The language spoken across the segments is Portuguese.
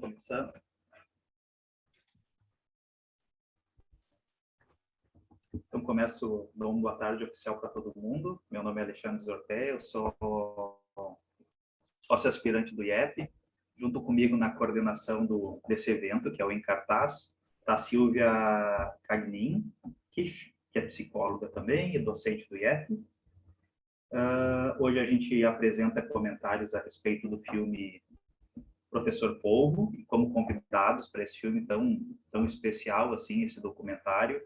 começando. Então, começo, dou uma boa tarde oficial para todo mundo. Meu nome é Alexandre Zorpé, eu sou sócio aspirante do IEP. Junto comigo na coordenação desse evento, que é o Em Cartaz, está a Silvia Cagnin, que é psicóloga também e docente do IEP. Hoje a gente apresenta comentários a respeito do filme Professor Polvo, e como convidados para esse filme tão especial, assim, esse documentário,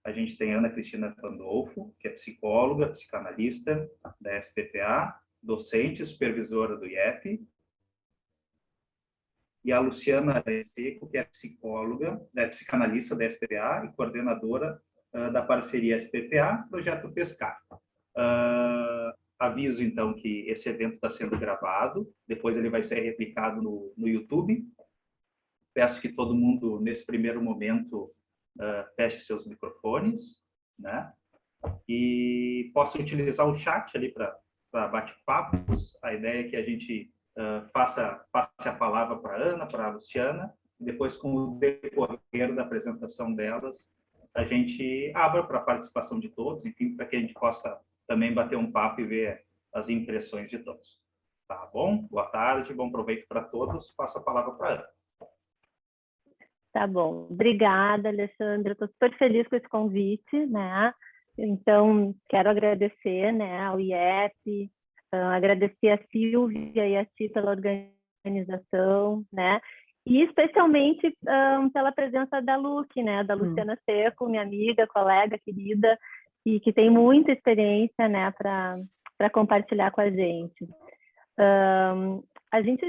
a gente tem Ana Cristina Pandolfo, que é psicóloga, psicanalista da SPPA, docente e supervisora do IEP, e a Luciana Seco, que é psicóloga, psicanalista da SPPA e coordenadora da parceria SPPA, Projeto Pescar. Aviso, então, que esse evento está sendo gravado, depois ele vai ser replicado no YouTube. Peço que todo mundo, nesse primeiro momento, feche seus microfones, né? E possa utilizar o chat ali para bate-papos. A ideia é que a gente passe a palavra para a Ana, para a Luciana, e depois, com o decorrer da apresentação delas, a gente abra para a participação de todos, enfim, para que a gente possa também bater um papo e ver as impressões de todos. Tá bom? Boa tarde, bom proveito para todos. Passo a palavra para a Ana. Tá bom. Obrigada, Alexandre. Estou super feliz com esse convite, né? Então, quero agradecer, né, ao IEP, agradecer a Silvia e a Ti pela organização, né? E especialmente pela presença da Luque, né? Da Luciana Seco, minha amiga, colega querida, e que tem muita experiência, né, para compartilhar com a gente. A gente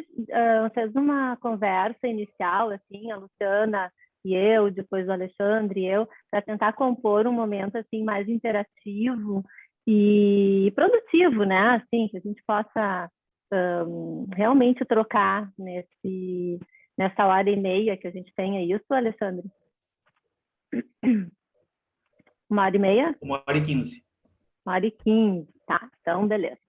fez uma conversa inicial, assim, a Luciana e eu, depois o Alexandre e eu, para tentar compor um momento assim mais interativo e produtivo, né? Assim, que a gente possa realmente trocar nessa hora e meia que a gente tem. É isso, Alexandre? 1h30? 1h15. 1h15, tá. Então, beleza.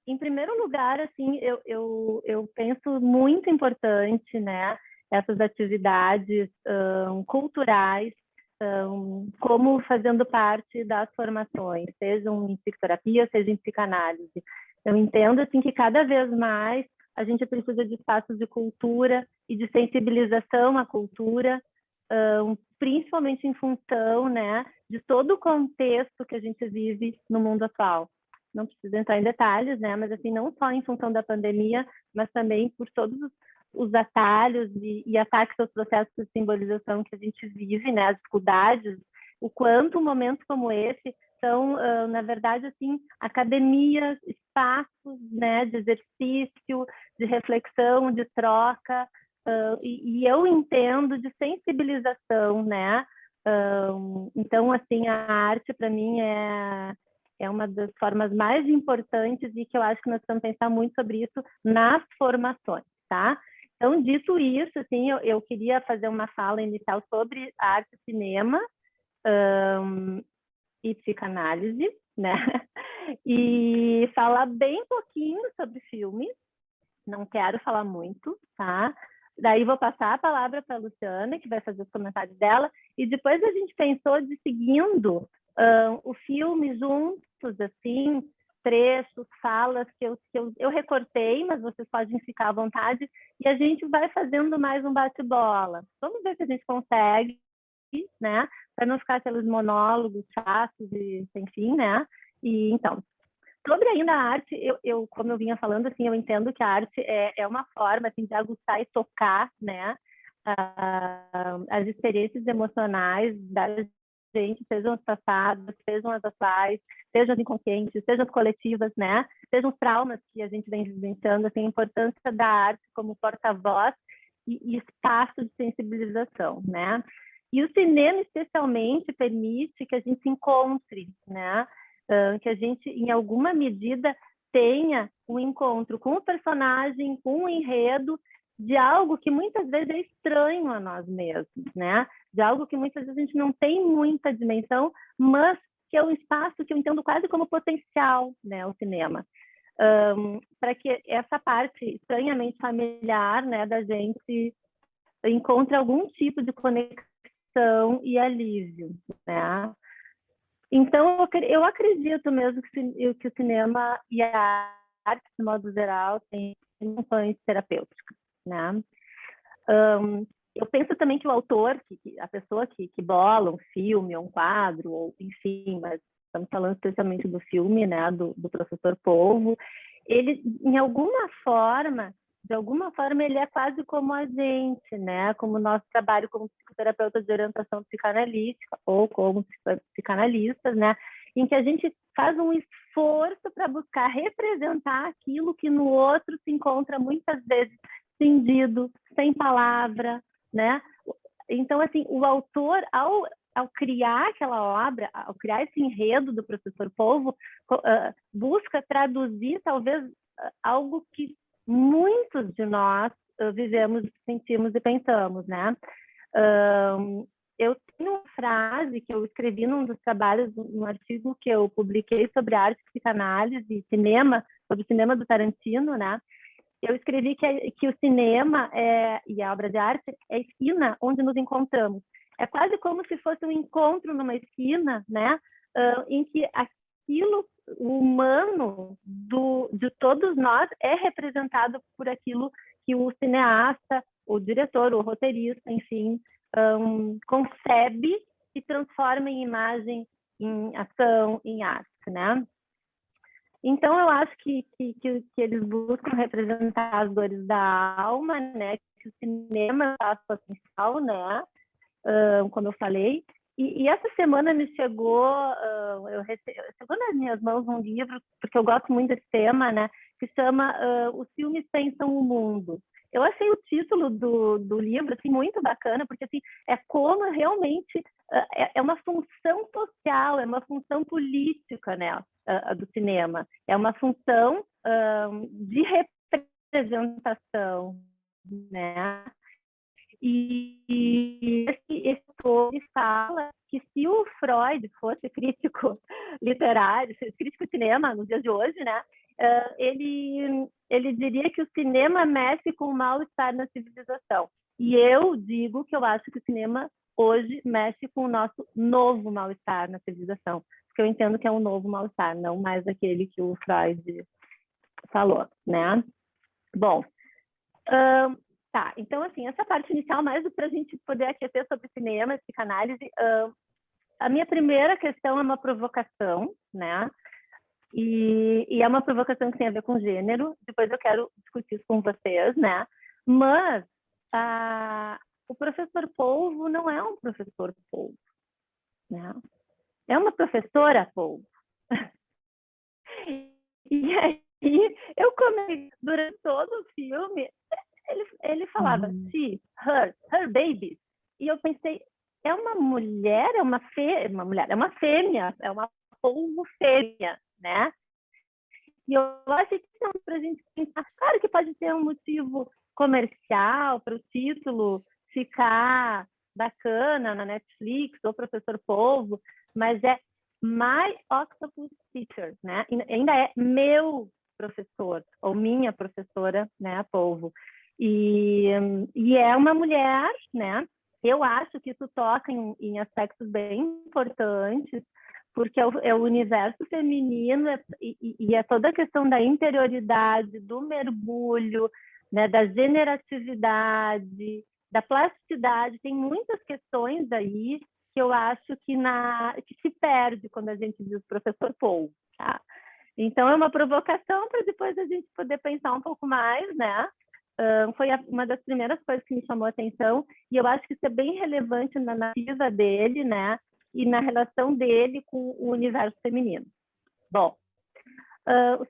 Em primeiro lugar, assim, eu penso muito importante, né, essas atividades culturais, como fazendo parte das formações, sejam em psicoterapia, seja em psicanálise. Eu entendo, assim, que cada vez mais a gente precisa de espaços de cultura e de sensibilização à cultura, principalmente em função, né, de todo o contexto que a gente vive no mundo atual. Não preciso entrar em detalhes, né? Mas assim, não só em função da pandemia, mas também por todos os atalhos e ataques aos processos de simbolização que a gente vive, né? As dificuldades, o quanto um momento como esse são, na verdade, assim, academias, espaços, né, de exercício, de reflexão, de troca, e eu entendo de sensibilização, né? Então, assim, a arte para mim é uma das formas mais importantes e que eu acho que nós precisamos pensar muito sobre isso nas formações, tá? Então, dito isso, assim, eu queria fazer uma fala inicial sobre arte e cinema e psicanálise, né? E falar bem pouquinho sobre filmes, não quero falar muito, tá? Daí vou passar a palavra para a Luciana, que vai fazer os comentários dela, e depois a gente pensou de seguindo o filme juntos, assim, trechos, falas que eu recortei, mas vocês podem ficar à vontade, e a gente vai fazendo mais um bate-bola. Vamos ver se a gente consegue, né? Para não ficar aqueles monólogos chatos e sem fim, né? E então, sobre ainda a arte, como eu vinha falando, assim, eu entendo que a arte é uma forma assim, de aguçar e tocar, né? As experiências emocionais da gente, sejam as passadas, sejam as atuais, sejam as inconscientes, sejam as coletivas, né? Sejam os traumas que a gente vem vivenciando, assim, a importância da arte como porta-voz e espaço de sensibilização, né? E o cinema, especialmente, permite que a gente se encontre, né? Que a gente, em alguma medida, tenha um encontro com o personagem, com o enredo, de algo que muitas vezes é estranho a nós mesmos, né? De algo que muitas vezes a gente não tem muita dimensão, mas que é um espaço que eu entendo quase como potencial, né? O cinema. para que essa parte estranhamente familiar, né, da gente encontre algum tipo de conexão e alívio, né? Então, eu acredito mesmo que o cinema e a arte, de modo geral, têm funções terapêuticas, né? Eu penso também que o autor, a pessoa que bola um filme, ou um quadro, ou enfim, mas estamos falando especialmente do filme, né, do professor Polvo, ele, de alguma forma, ele é quase como a gente, né, como o nosso trabalho como psicoterapeuta de orientação psicanalítica, ou como psicanalistas, né, em que a gente faz um esforço para buscar representar aquilo que no outro se encontra muitas vezes cindido, sem palavra, né? Então, assim, o autor, ao criar aquela obra, ao criar esse enredo do professor Polvo, busca traduzir, talvez, algo que muitos de nós vivemos, sentimos e pensamos, né? Eu tenho uma frase que eu escrevi num dos trabalhos, num artigo que eu publiquei sobre arte, psicanálise e cinema, sobre o cinema do Tarantino, né? Eu escrevi que o cinema e a obra de arte é a esquina onde nos encontramos. É quase como se fosse um encontro numa esquina, né? Em que aquilo humano de todos nós é representado por aquilo que o cineasta, o diretor, o roteirista, enfim, concebe e transforma em imagem, em ação, em arte, né? Então, eu acho que eles buscam representar as dores da alma, né? Que o cinema é o potencial, né? Como eu falei. E essa semana me chegou, chegou nas minhas mãos um livro, porque eu gosto muito desse tema, né? Que chama Os Filmes Pensam o Mundo. Eu achei o título do livro assim, muito bacana, porque assim, é como realmente é uma função social, é uma função política, né, do cinema. É uma função de representação, né? E esse autor fala que se o Freud fosse crítico literário, crítico de cinema nos dias de hoje, né, ele diria que o cinema mexe com o mal-estar na civilização. E eu digo que eu acho que o cinema hoje mexe com o nosso novo mal-estar na civilização, porque eu entendo que é um novo mal-estar, não mais aquele que o Freud falou, né? Bom, tá, então, assim, essa parte inicial, mais para a gente poder aquecer sobre cinema e psicanálise, a minha primeira questão é uma provocação, né? E é uma provocação que tem a ver com gênero, depois eu quero discutir isso com vocês, né? Mas o professor Polvo não é um professor Polvo, né? É uma professora Polvo. E aí, eu comecei, durante todo o filme, ele falava she, her babies. E eu pensei, é uma mulher, é uma fêmea, é uma polvo fêmea, né? E eu acho que é para a gente pensar, claro que pode ter um motivo comercial para o título ficar bacana na Netflix ou Professor Polvo, mas é My Octopus Teacher, né? E ainda é meu professor ou minha professora, né, Polvo. E é uma mulher, né? Eu acho que isso toca em aspectos bem importantes, porque é o universo feminino e é toda a questão da interioridade, do mergulho, né, da generatividade, da plasticidade. Tem muitas questões aí que eu acho que se perde quando a gente diz professor Paul, tá? Então, é uma provocação para depois a gente poder pensar um pouco mais, né? Foi uma das primeiras coisas que me chamou a atenção, e eu acho que isso é bem relevante na narrativa dele, né? E na relação dele com o universo feminino. Bom,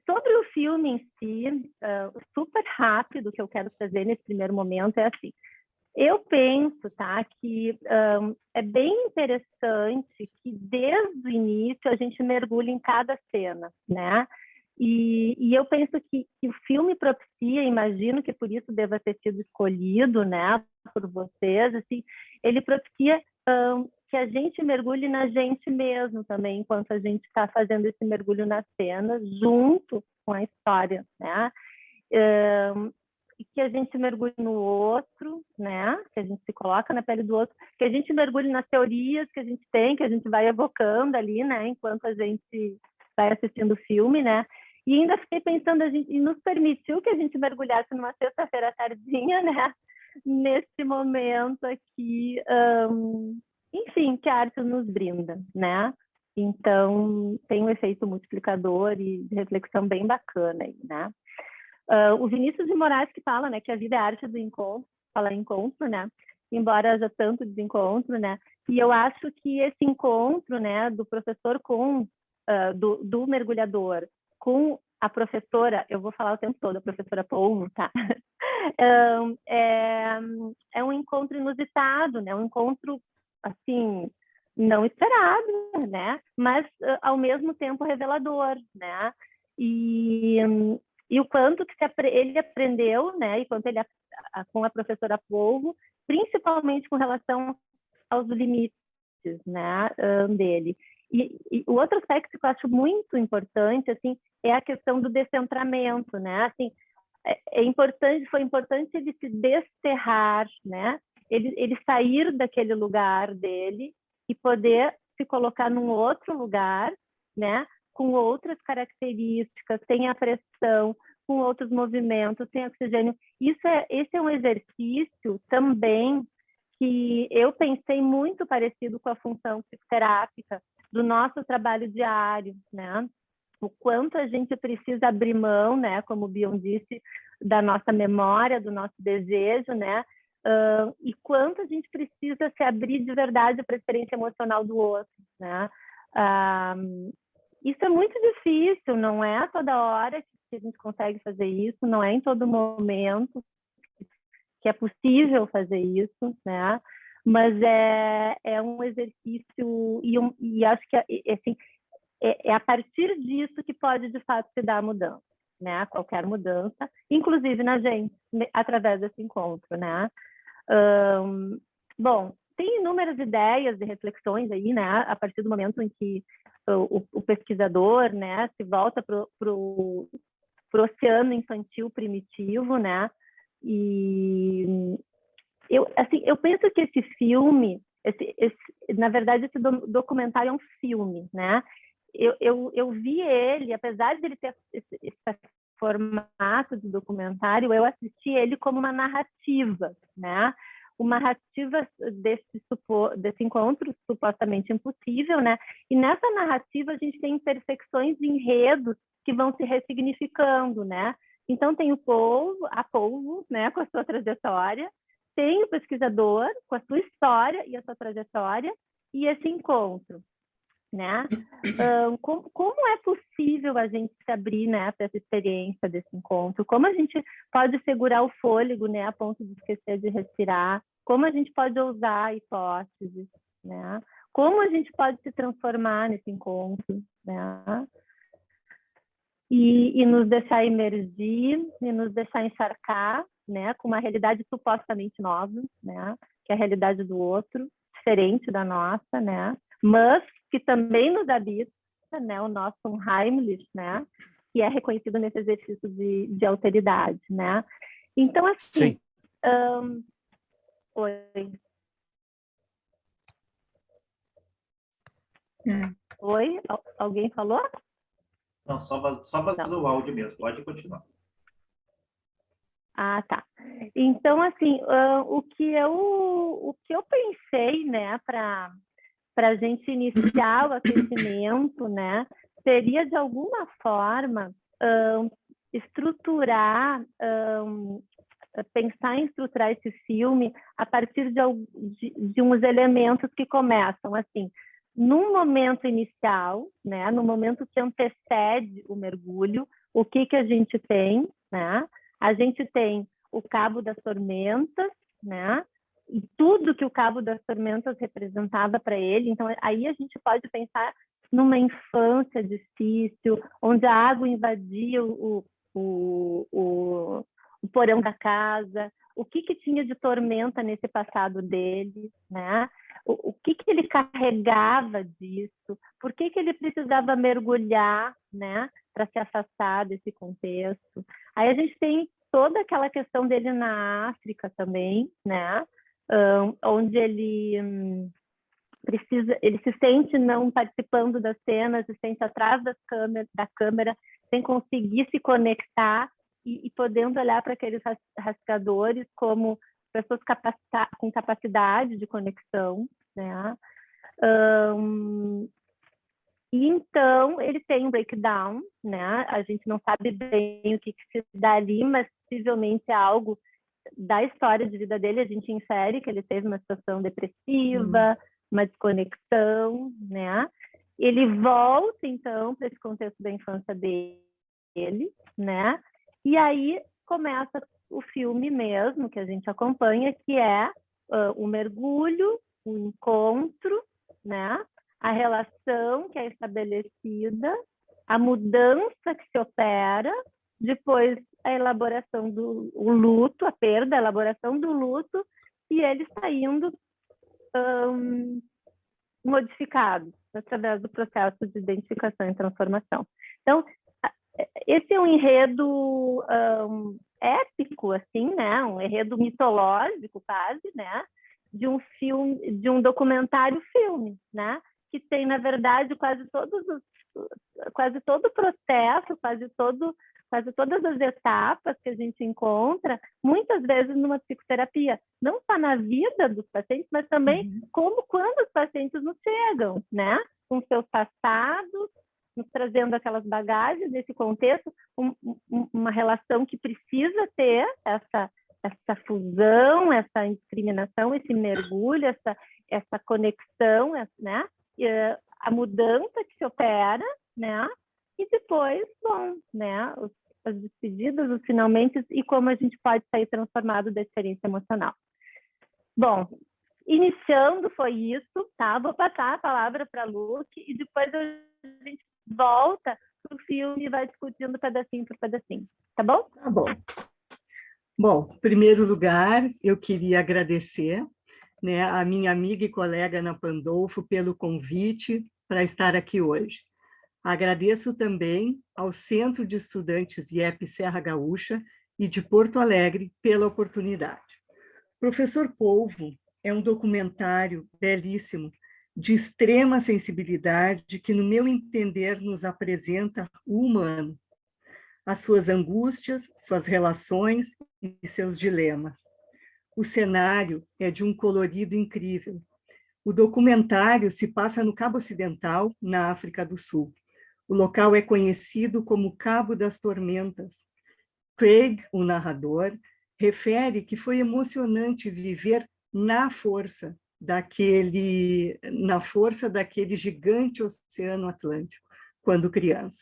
sobre o filme em si, super rápido que eu quero trazer nesse primeiro momento é assim. Eu penso, tá, que é bem interessante que desde o início a gente mergulhe em cada cena, né? E eu penso que o filme propicia, imagino que por isso deva ter sido escolhido, né, por vocês, assim, ele propicia que a gente mergulhe na gente mesmo também, enquanto a gente está fazendo esse mergulho na cena, junto com a história, né? E que a gente mergulhe no outro, né? Que a gente se coloca na pele do outro, que a gente mergulhe nas teorias que a gente tem, que a gente vai evocando ali, né? Enquanto a gente vai assistindo o filme, né? E ainda fiquei pensando, e nos permitiu que a gente mergulhasse numa sexta-feira tardinha, né? Nesse momento aqui, enfim, que a arte nos brinda, né? Então, tem um efeito multiplicador e de reflexão bem bacana aí, né? O Vinícius de Moraes que fala, né, que a vida é a arte do encontro, fala encontro, né? Embora haja tanto desencontro, né? E eu acho que esse encontro, né, do professor com, do mergulhador com a professora, eu vou falar o tempo todo, a professora Polvo, tá? É um encontro inusitado, né? Um encontro, assim, não esperado, né? Mas, ao mesmo tempo, revelador, né? E o quanto que ele aprendeu, né? E quanto ele com a professora Polvo, principalmente com relação aos limites, né? Dele. E o outro aspecto que eu acho muito importante, assim, é a questão do descentramento, né? Assim, foi importante ele se desterrar, né? Ele sair daquele lugar dele e poder se colocar num outro lugar, né? Com outras características, sem a pressão, com outros movimentos, sem oxigênio. Esse é um exercício também que eu pensei muito parecido com a função psicoterápica do nosso trabalho diário, né? O quanto a gente precisa abrir mão, né? Como o Bion disse, da nossa memória, do nosso desejo, né? E quanto a gente precisa se abrir de verdade para a experiência emocional do outro, né? Isso é muito difícil, não é a toda hora que a gente consegue fazer isso, não é em todo momento que é possível fazer isso, né? Mas é um exercício e acho que assim, é a partir disso que pode de fato se dar a mudança, né? Qualquer mudança, inclusive na gente, através desse encontro, né? Bom, tem inúmeras ideias e reflexões aí, né? A partir do momento em que o pesquisador, né, se volta para o oceano infantil primitivo, né? E eu penso que esse filme, na verdade, esse documentário é um filme, né? Eu vi ele, apesar de ele ter esse formato de documentário, eu assisti ele como uma narrativa, né? Uma narrativa desse encontro supostamente impossível, né? E nessa narrativa a gente tem intersecções de enredos que vão se ressignificando, né? Então tem a Polvo, né, com a sua trajetória, tem o pesquisador com a sua história e a sua trajetória e esse encontro, né? Como é possível a gente se abrir, né, para essa experiência desse encontro? Como a gente pode segurar o fôlego, né, a ponto de esquecer de respirar? Como a gente pode ousar hipóteses, né? Como a gente pode se transformar nesse encontro, né? E nos deixar emergir, e nos deixar encharcar, né, com uma realidade supostamente nova, né, que é a realidade do outro, diferente da nossa, né, mas que também nos habita, né, o nosso Heimlich, né, que é reconhecido nesse exercício de alteridade, né. Então, assim, oi. Oi? Alguém falou? Não, só vazou o áudio mesmo, pode continuar. Ah, tá. Então, assim, o que eu pensei, né, para a gente iniciar o aquecimento, né, seria de alguma forma pensar em estruturar esse filme a partir de uns elementos que começam assim, num momento inicial, né, no momento que antecede o mergulho, o que a gente tem, né? A gente tem o Cabo das Tormentas, né? E tudo que o Cabo das Tormentas representava para ele. Então, aí a gente pode pensar numa infância difícil, onde a água invadia o porão da casa, o que tinha de tormenta nesse passado dele, né? o que ele carregava disso, por que ele precisava mergulhar, né, para se afastar desse contexto. Aí a gente tem toda aquela questão dele na África também, né, onde ele ele se sente não participando das cenas, se sente atrás da câmera, sem conseguir se conectar e podendo olhar para aqueles rascadores como pessoas com capacidade de conexão, né? E então ele tem um breakdown, né? A gente não sabe bem o que se dá ali, mas possivelmente é algo da história de vida dele. A gente infere que ele teve uma situação depressiva, uma desconexão, né? Ele volta então para esse contexto da infância dele, né? E aí começa o filme mesmo que a gente acompanha, que é o mergulho, o encontro, né? A relação que é estabelecida, a mudança que se opera, depois a elaboração do luto, a perda, a elaboração do luto, e ele saindo modificado através do processo de identificação e transformação. Então, esse é um enredo épico, assim, né? Um enredo mitológico, quase, né? De um filme, de um documentário-filme, né? Que tem, na verdade, quase todo o processo, quase todas as etapas que a gente encontra, muitas vezes numa psicoterapia, não só na vida dos pacientes, mas também como quando os pacientes nos chegam, né? Com seus passados, nos trazendo aquelas bagagens desse contexto, uma relação que precisa ter essa fusão, essa indiscriminação, esse mergulho, essa conexão, né? A mudança que se opera, né? E depois, bom, né? As despedidas, os finalmente, e como a gente pode sair transformado da experiência emocional. Bom, iniciando foi isso, tá? Vou passar a palavra para a Luque e depois a gente volta para o filme e vai discutindo pedacinho por pedacinho, tá bom? Tá bom. Bom, em primeiro lugar, eu queria agradecer, né, a minha amiga e colega Ana Pandolfo pelo convite para estar aqui hoje. Agradeço também ao Centro de Estudantes IEP Serra Gaúcha e de Porto Alegre pela oportunidade. Professor Polvo é um documentário belíssimo, de extrema sensibilidade, que, no meu entender, nos apresenta o humano, as suas angústias, suas relações e seus dilemas. O cenário é de um colorido incrível. O documentário se passa no Cabo Ocidental, na África do Sul. O local é conhecido como Cabo das Tormentas. Craig, o narrador, refere que foi emocionante viver na força daquele gigante oceano Atlântico, quando criança.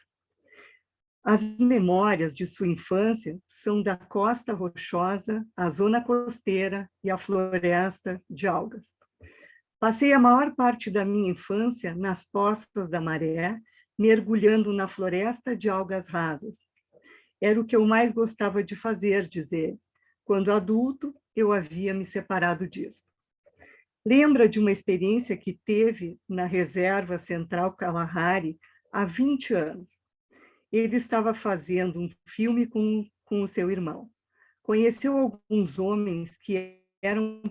As memórias de sua infância são da costa rochosa, a zona costeira e a floresta de algas. Passei a maior parte da minha infância nas Poças da Maré, mergulhando na floresta de algas rasas. Era o que eu mais gostava de fazer, diz ele. Quando adulto, eu havia me separado disso. Lembra de uma experiência que teve na Reserva Central Kalahari há 20 anos. Ele estava fazendo um filme com o seu irmão. Conheceu alguns homens que eram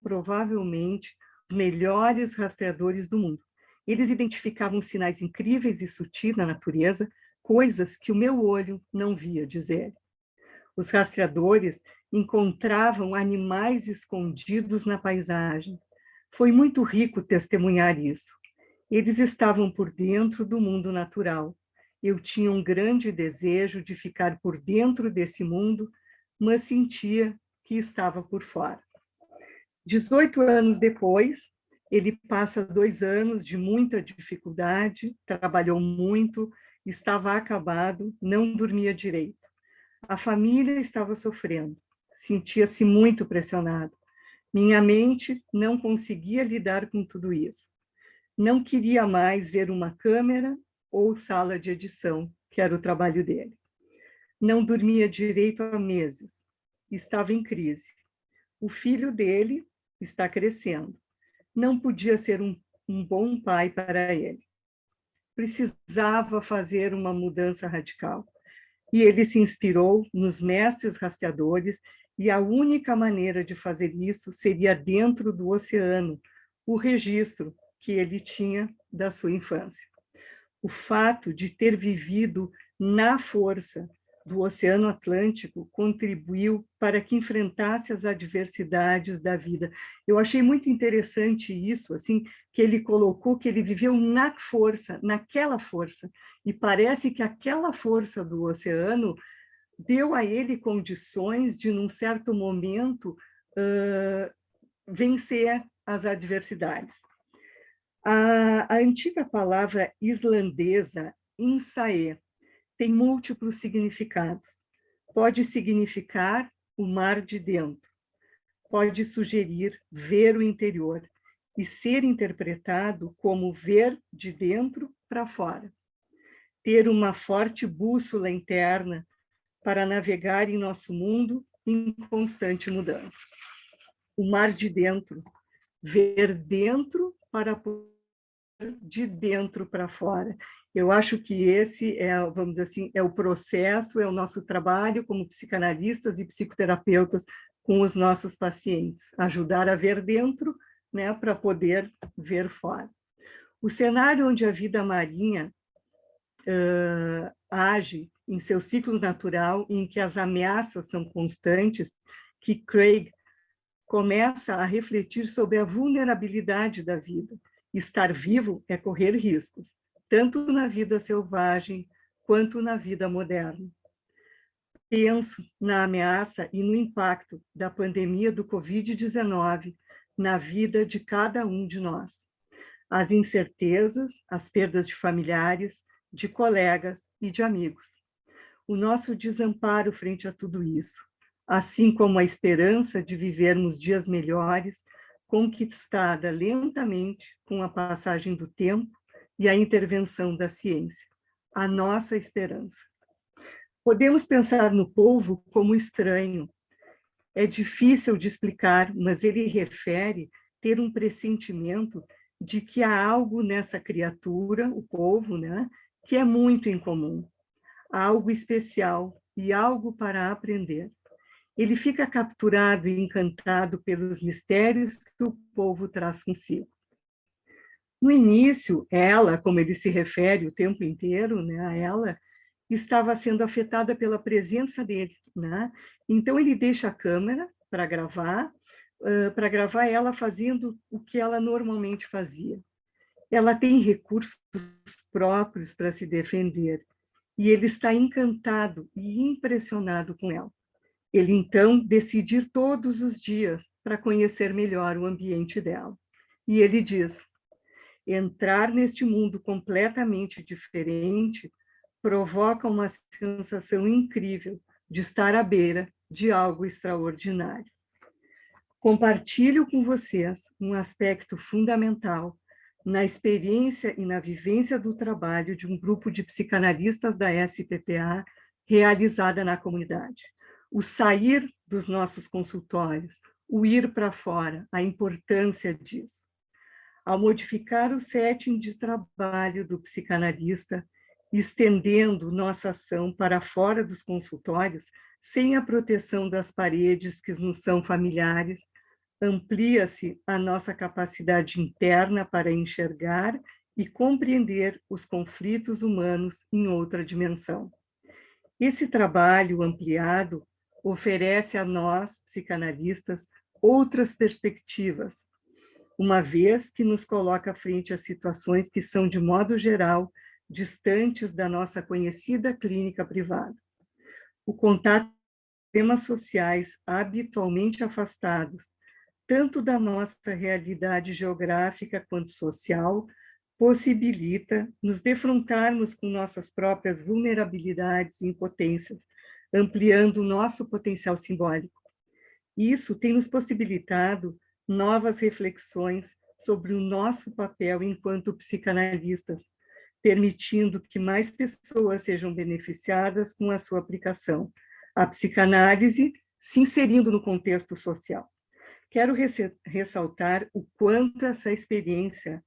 provavelmente os melhores rastreadores do mundo. Eles identificavam sinais incríveis e sutis na natureza, coisas que o meu olho não via, diz ele. Os rastreadores encontravam animais escondidos na paisagem. Foi muito rico testemunhar isso. Eles estavam por dentro do mundo natural. Eu tinha um grande desejo de ficar por dentro desse mundo, mas sentia que estava por fora. 18 anos depois, ele passa 2 anos de muita dificuldade, trabalhou muito, estava acabado, não dormia direito. A família estava sofrendo, sentia-se muito pressionado. Minha mente não conseguia lidar com tudo isso. Não queria mais ver uma câmera ou sala de edição, que era o trabalho dele. Não dormia direito há meses. Estava em crise. O filho dele está crescendo. não podia ser um bom pai para ele. Precisava fazer uma mudança radical. E ele se inspirou nos mestres rastreadores, e a única maneira de fazer isso seria dentro do oceano, o registro que ele tinha da sua infância. O fato de ter vivido na força do Oceano Atlântico contribuiu para que enfrentasse as adversidades da vida. Eu achei muito interessante isso, assim, que ele colocou que ele viveu na força, naquela força, e parece que aquela força do oceano deu a ele condições de, num certo momento, vencer as adversidades. A antiga palavra islandesa, insae, tem múltiplos significados. Pode significar o mar de dentro, pode sugerir ver o interior e ser interpretado como ver de dentro para fora. Ter uma forte bússola interna para navegar em nosso mundo em constante mudança. O mar de dentro, ver dentro para de dentro para fora. Eu acho que esse é, vamos dizer assim, é o processo, é o nosso trabalho como psicanalistas e psicoterapeutas com os nossos pacientes, ajudar a ver dentro, né, para poder ver fora. O cenário onde a vida marinha age em seu ciclo natural, em que as ameaças são constantes, que Craig começa a refletir sobre a vulnerabilidade da vida. Estar vivo é correr riscos, tanto na vida selvagem quanto na vida moderna. Penso na ameaça e no impacto da pandemia do Covid-19 na vida de cada um de nós. As incertezas, as perdas de familiares, de colegas e de amigos. O nosso desamparo frente a tudo isso, assim como a esperança de vivermos dias melhores, conquistada lentamente com a passagem do tempo e a intervenção da ciência. A nossa esperança. Podemos pensar no povo como estranho. É difícil de explicar, mas ele refere ter um pressentimento de que há algo nessa criatura, o povo, né, que é muito incomum, algo especial e algo para aprender. Ele fica capturado e encantado pelos mistérios que o povo traz consigo. No início, ela, como ele se refere o tempo inteiro, né, a ela, estava sendo afetada pela presença dele, né? Então ele deixa a câmera para gravar ela fazendo o que ela normalmente fazia. Ela tem recursos próprios para se defender, e ele está encantado e impressionado com ela. Ele, então, decide ir todos os dias para conhecer melhor o ambiente dela. E ele diz: entrar neste mundo completamente diferente provoca uma sensação incrível de estar à beira de algo extraordinário. Compartilho com vocês um aspecto fundamental na experiência e na vivência do trabalho de um grupo de psicanalistas da SPPA realizada na comunidade. O sair dos nossos consultórios, o ir para fora, a importância disso. Ao modificar o setting de trabalho do psicanalista, estendendo nossa ação para fora dos consultórios, sem a proteção das paredes que nos são familiares, amplia-se a nossa capacidade interna para enxergar e compreender os conflitos humanos em outra dimensão. Esse trabalho ampliado oferece a nós, psicanalistas, outras perspectivas, uma vez que nos coloca frente a situações que são, de modo geral, distantes da nossa conhecida clínica privada. O contato com temas sociais habitualmente afastados, tanto da nossa realidade geográfica quanto social, possibilita nos defrontarmos com nossas próprias vulnerabilidades e impotências, ampliando o nosso potencial simbólico. Isso tem nos possibilitado novas reflexões sobre o nosso papel enquanto psicanalistas, permitindo que mais pessoas sejam beneficiadas com a sua aplicação. A psicanálise se inserindo no contexto social. Quero ressaltar o quanto essa experiência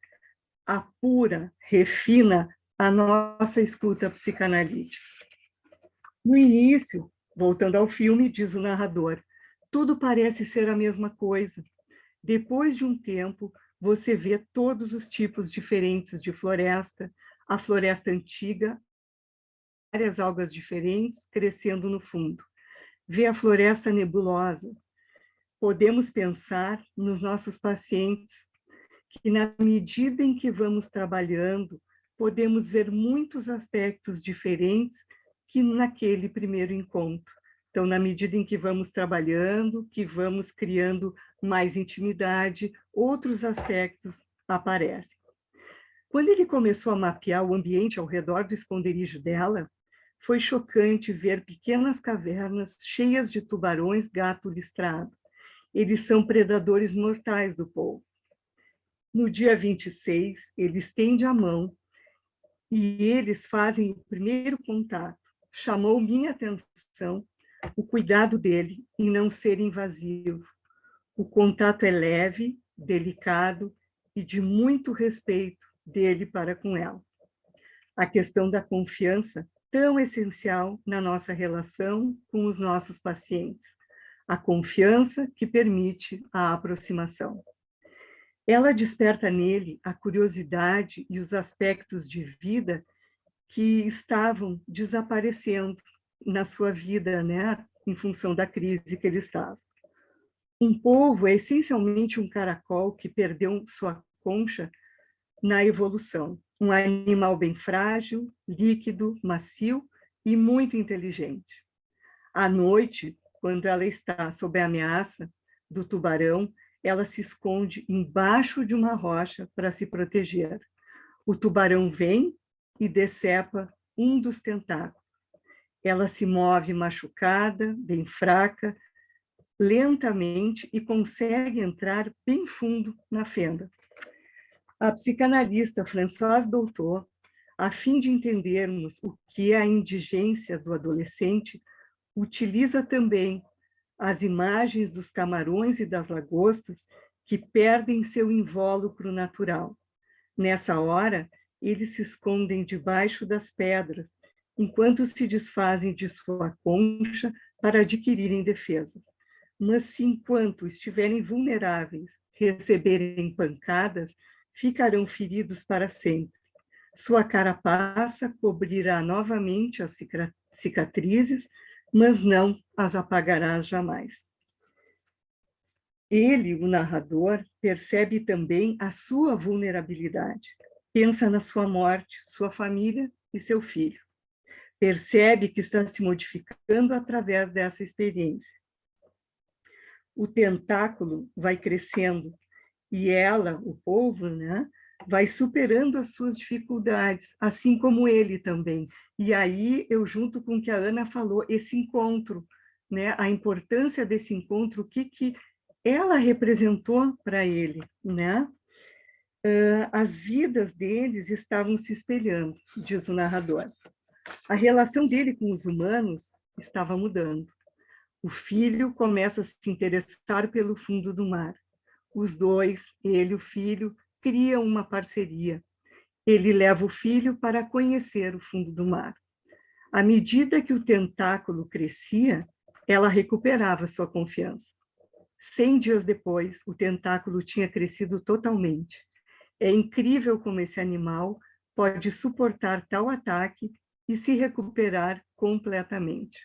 apura, refina a nossa escuta psicanalítica. No início, voltando ao filme, diz o narrador, tudo parece ser a mesma coisa. Depois de um tempo, você vê todos os tipos diferentes de floresta, a floresta antiga, várias algas diferentes crescendo no fundo. Vê a floresta nebulosa. Podemos pensar nos nossos pacientes, que na medida em que vamos trabalhando, podemos ver muitos aspectos diferentes que naquele primeiro encontro. Então, na medida em que vamos trabalhando, que vamos criando mais intimidade, outros aspectos aparecem. Quando ele começou a mapear o ambiente ao redor do esconderijo dela, foi chocante ver pequenas cavernas cheias de tubarões gato listrado. Eles são predadores mortais do povo. No dia 26, ele estende a mão e eles fazem o primeiro contato. Chamou minha atenção o cuidado dele em não ser invasivo. O contato é leve, delicado e de muito respeito dele para com ela. A questão da confiança, tão essencial na nossa relação com os nossos pacientes. A confiança que permite a aproximação. Ela desperta nele a curiosidade e os aspectos de vida que estavam desaparecendo na sua vida, né, em função da crise que ele estava. Um polvo é essencialmente um caracol que perdeu sua concha na evolução. Um animal bem frágil, líquido, macio e muito inteligente. À noite, quando ela está sob a ameaça do tubarão, ela se esconde embaixo de uma rocha para se proteger. O tubarão vem e decepa um dos tentáculos. Ela se move machucada, bem fraca, lentamente e consegue entrar bem fundo na fenda. A psicanalista Françoise Doutor, a fim de entendermos o que é a indigência do adolescente, utiliza também as imagens dos camarões e das lagostas que perdem seu invólucro natural. Nessa hora, eles se escondem debaixo das pedras, enquanto se desfazem de sua concha para adquirirem defesa. Mas se enquanto estiverem vulneráveis, receberem pancadas, ficarão feridos para sempre. Sua carapaça cobrirá novamente as cicatrizes, mas não as apagarás jamais. Ele, o narrador, percebe também a sua vulnerabilidade. Pensa na sua morte, sua família e seu filho. Percebe que está se modificando através dessa experiência. O tentáculo vai crescendo e ela, o polvo, né, vai superando as suas dificuldades, assim como ele também. E aí eu junto com o que a Ana falou, esse encontro, né, a importância desse encontro, o que ela representou para ele, né? As vidas deles estavam se espelhando, diz o narrador. A relação dele com os humanos estava mudando. O filho começa a se interessar pelo fundo do mar. Os dois, ele e o filho, criam uma parceria. Ele leva o filho para conhecer o fundo do mar. À medida que o tentáculo crescia, ela recuperava sua confiança. 100 dias depois, o tentáculo tinha crescido totalmente. É incrível como esse animal pode suportar tal ataque e se recuperar completamente.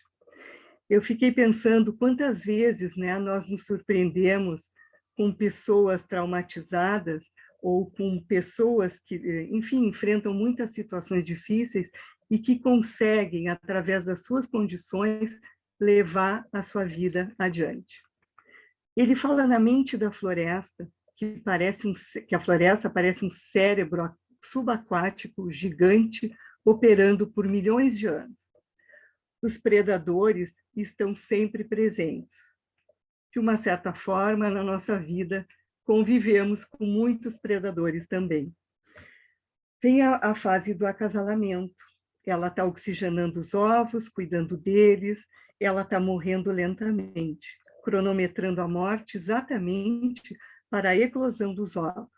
Eu fiquei pensando quantas vezes, né, nós nos surpreendemos com pessoas traumatizadas ou com pessoas que, enfim, enfrentam muitas situações difíceis e que conseguem, através das suas condições, levar a sua vida adiante. Ele fala na mente da floresta, que a floresta parece um cérebro subaquático gigante operando por milhões de anos. Os predadores estão sempre presentes. De uma certa forma, na nossa vida, convivemos com muitos predadores também. Tem a fase do acasalamento. Ela está oxigenando os ovos, cuidando deles, ela está morrendo lentamente. cronometrando a morte exatamente para a eclosão dos ovos.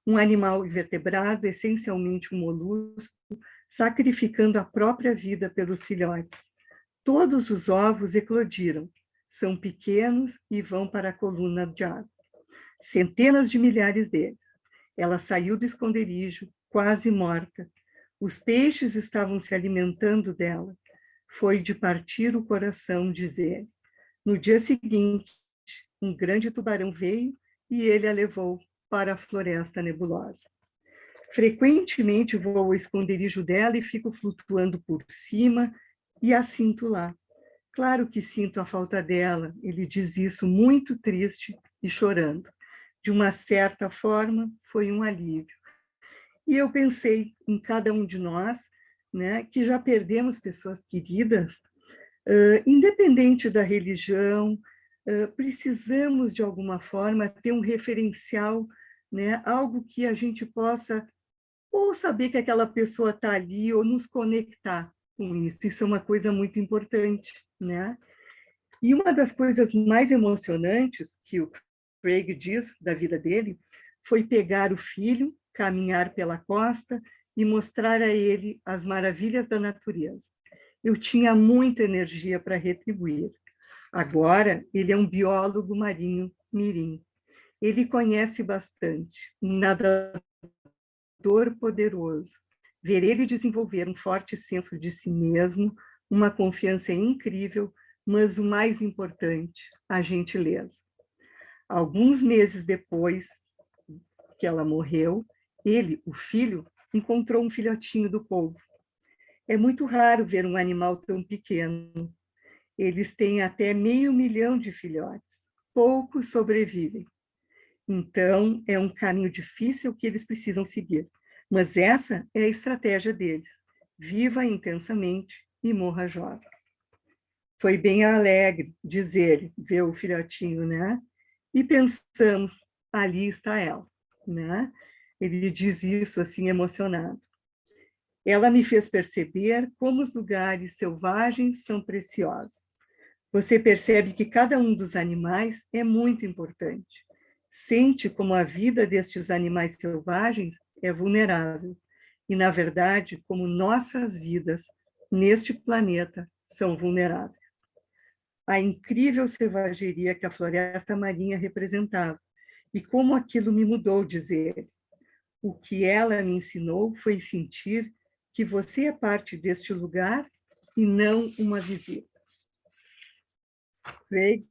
Um animal invertebrado, essencialmente um molusco, sacrificando a própria vida pelos filhotes. Todos os ovos eclodiram, são pequenos e vão para a coluna de água. Centenas de milhares deles. Ela saiu do esconderijo, quase morta. Os peixes estavam se alimentando dela. Foi de partir o coração, diz ele. No dia seguinte, um grande tubarão veio e ele a levou para a floresta nebulosa. Frequentemente vou ao esconderijo dela e fico flutuando por cima e a sinto lá. Claro que sinto a falta dela, ele diz isso muito triste e chorando. De uma certa forma, foi um alívio. E eu pensei em cada um de nós, né, que já perdemos pessoas queridas, independente da religião, precisamos, de alguma forma, ter um referencial, né, algo que a gente possa ou saber que aquela pessoa está ali, ou nos conectar com isso. Isso é uma coisa muito importante, né? E uma das coisas mais emocionantes que o Craig diz da vida dele foi pegar o filho, caminhar pela costa e mostrar a ele as maravilhas da natureza. Eu tinha muita energia para retribuir. Agora, ele é um biólogo marinho mirim. Ele conhece bastante, um nadador poderoso. Ver ele desenvolver um forte senso de si mesmo, uma confiança incrível, mas o mais importante, a gentileza. Alguns meses depois que ela morreu, ele, o filho, encontrou um filhotinho do polvo. É muito raro ver um animal tão pequeno. Eles têm até 500 mil de filhotes. Poucos sobrevivem. Então, é um caminho difícil que eles precisam seguir. Mas essa é a estratégia deles. Viva intensamente e morra jovem. Foi bem alegre, diz ele, ver o filhotinho, né? E pensamos, ali está ela, né? Ele diz isso assim, emocionado. Ela me fez perceber como os lugares selvagens são preciosos. Você percebe que cada um dos animais é muito importante. Sente como a vida destes animais selvagens é vulnerável. E, na verdade, como nossas vidas neste planeta são vulneráveis. A incrível selvageria que a floresta marinha representava e como aquilo me mudou, diz ele. O que ela me ensinou foi sentir que você é parte deste lugar e não uma visita. Craig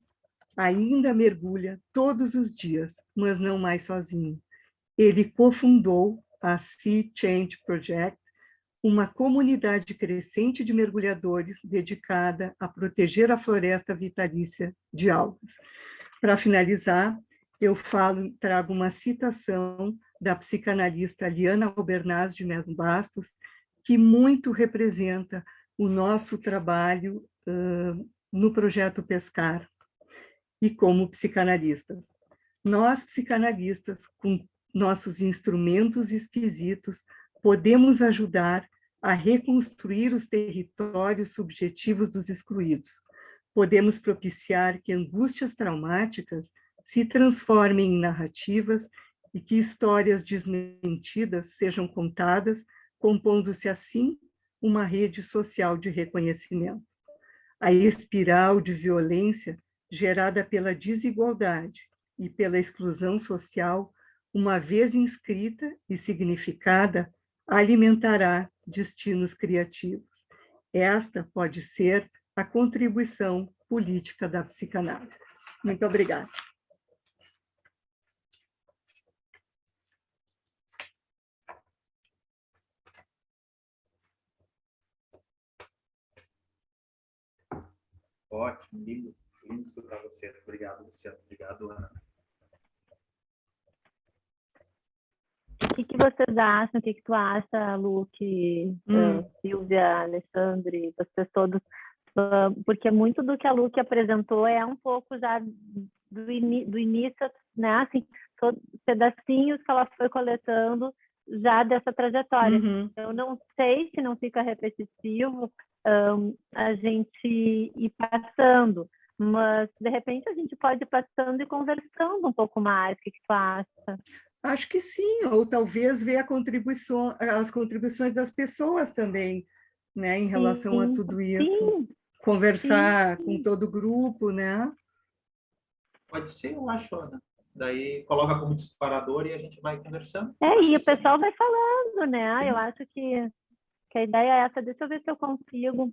ainda mergulha todos os dias, mas não mais sozinho. Ele cofundou a Sea Change Project, uma comunidade crescente de mergulhadores dedicada a proteger a floresta vitalícia de algas. Para finalizar, eu trago uma citação da psicanalista Liana Albernaz de Melo Bastos, que muito representa o nosso trabalho no projeto Pescar e como psicanalistas. Nós, psicanalistas, com nossos instrumentos esquisitos, podemos ajudar a reconstruir os territórios subjetivos dos excluídos. Podemos propiciar que angústias traumáticas se transformem em narrativas e que histórias desmentidas sejam contadas, compondo-se assim uma rede social de reconhecimento. A espiral de violência gerada pela desigualdade e pela exclusão social, uma vez inscrita e significada, alimentará destinos criativos. Esta pode ser a contribuição política da psicanálise. Muito obrigada. Ótimo, lindo, lindo escutar você. Obrigado, Luciano. Obrigado, Ana. O que vocês acham? O que tu acha, Luque, Silvia, Alexandre, vocês todos? Porque muito do que a Luque apresentou é um pouco já do início, né? Assim, todos os pedacinhos que ela foi coletando já dessa trajetória. Uhum. Eu não sei se não fica repetitivo a gente ir passando, Mas, de repente, a gente pode ir passando e conversando um pouco mais. O que tu acha? Acho que sim, ou talvez ver as contribuições das pessoas também, né, em relação a Sim, tudo isso. sim, Conversar com sim. todo o grupo, né? Pode ser, eu acho, Ana. Daí coloca como disparador e a gente vai conversando. E Acho o que sim. pessoal vai falando, né? Eu Sim. acho que a ideia é essa. Deixa eu ver se eu consigo,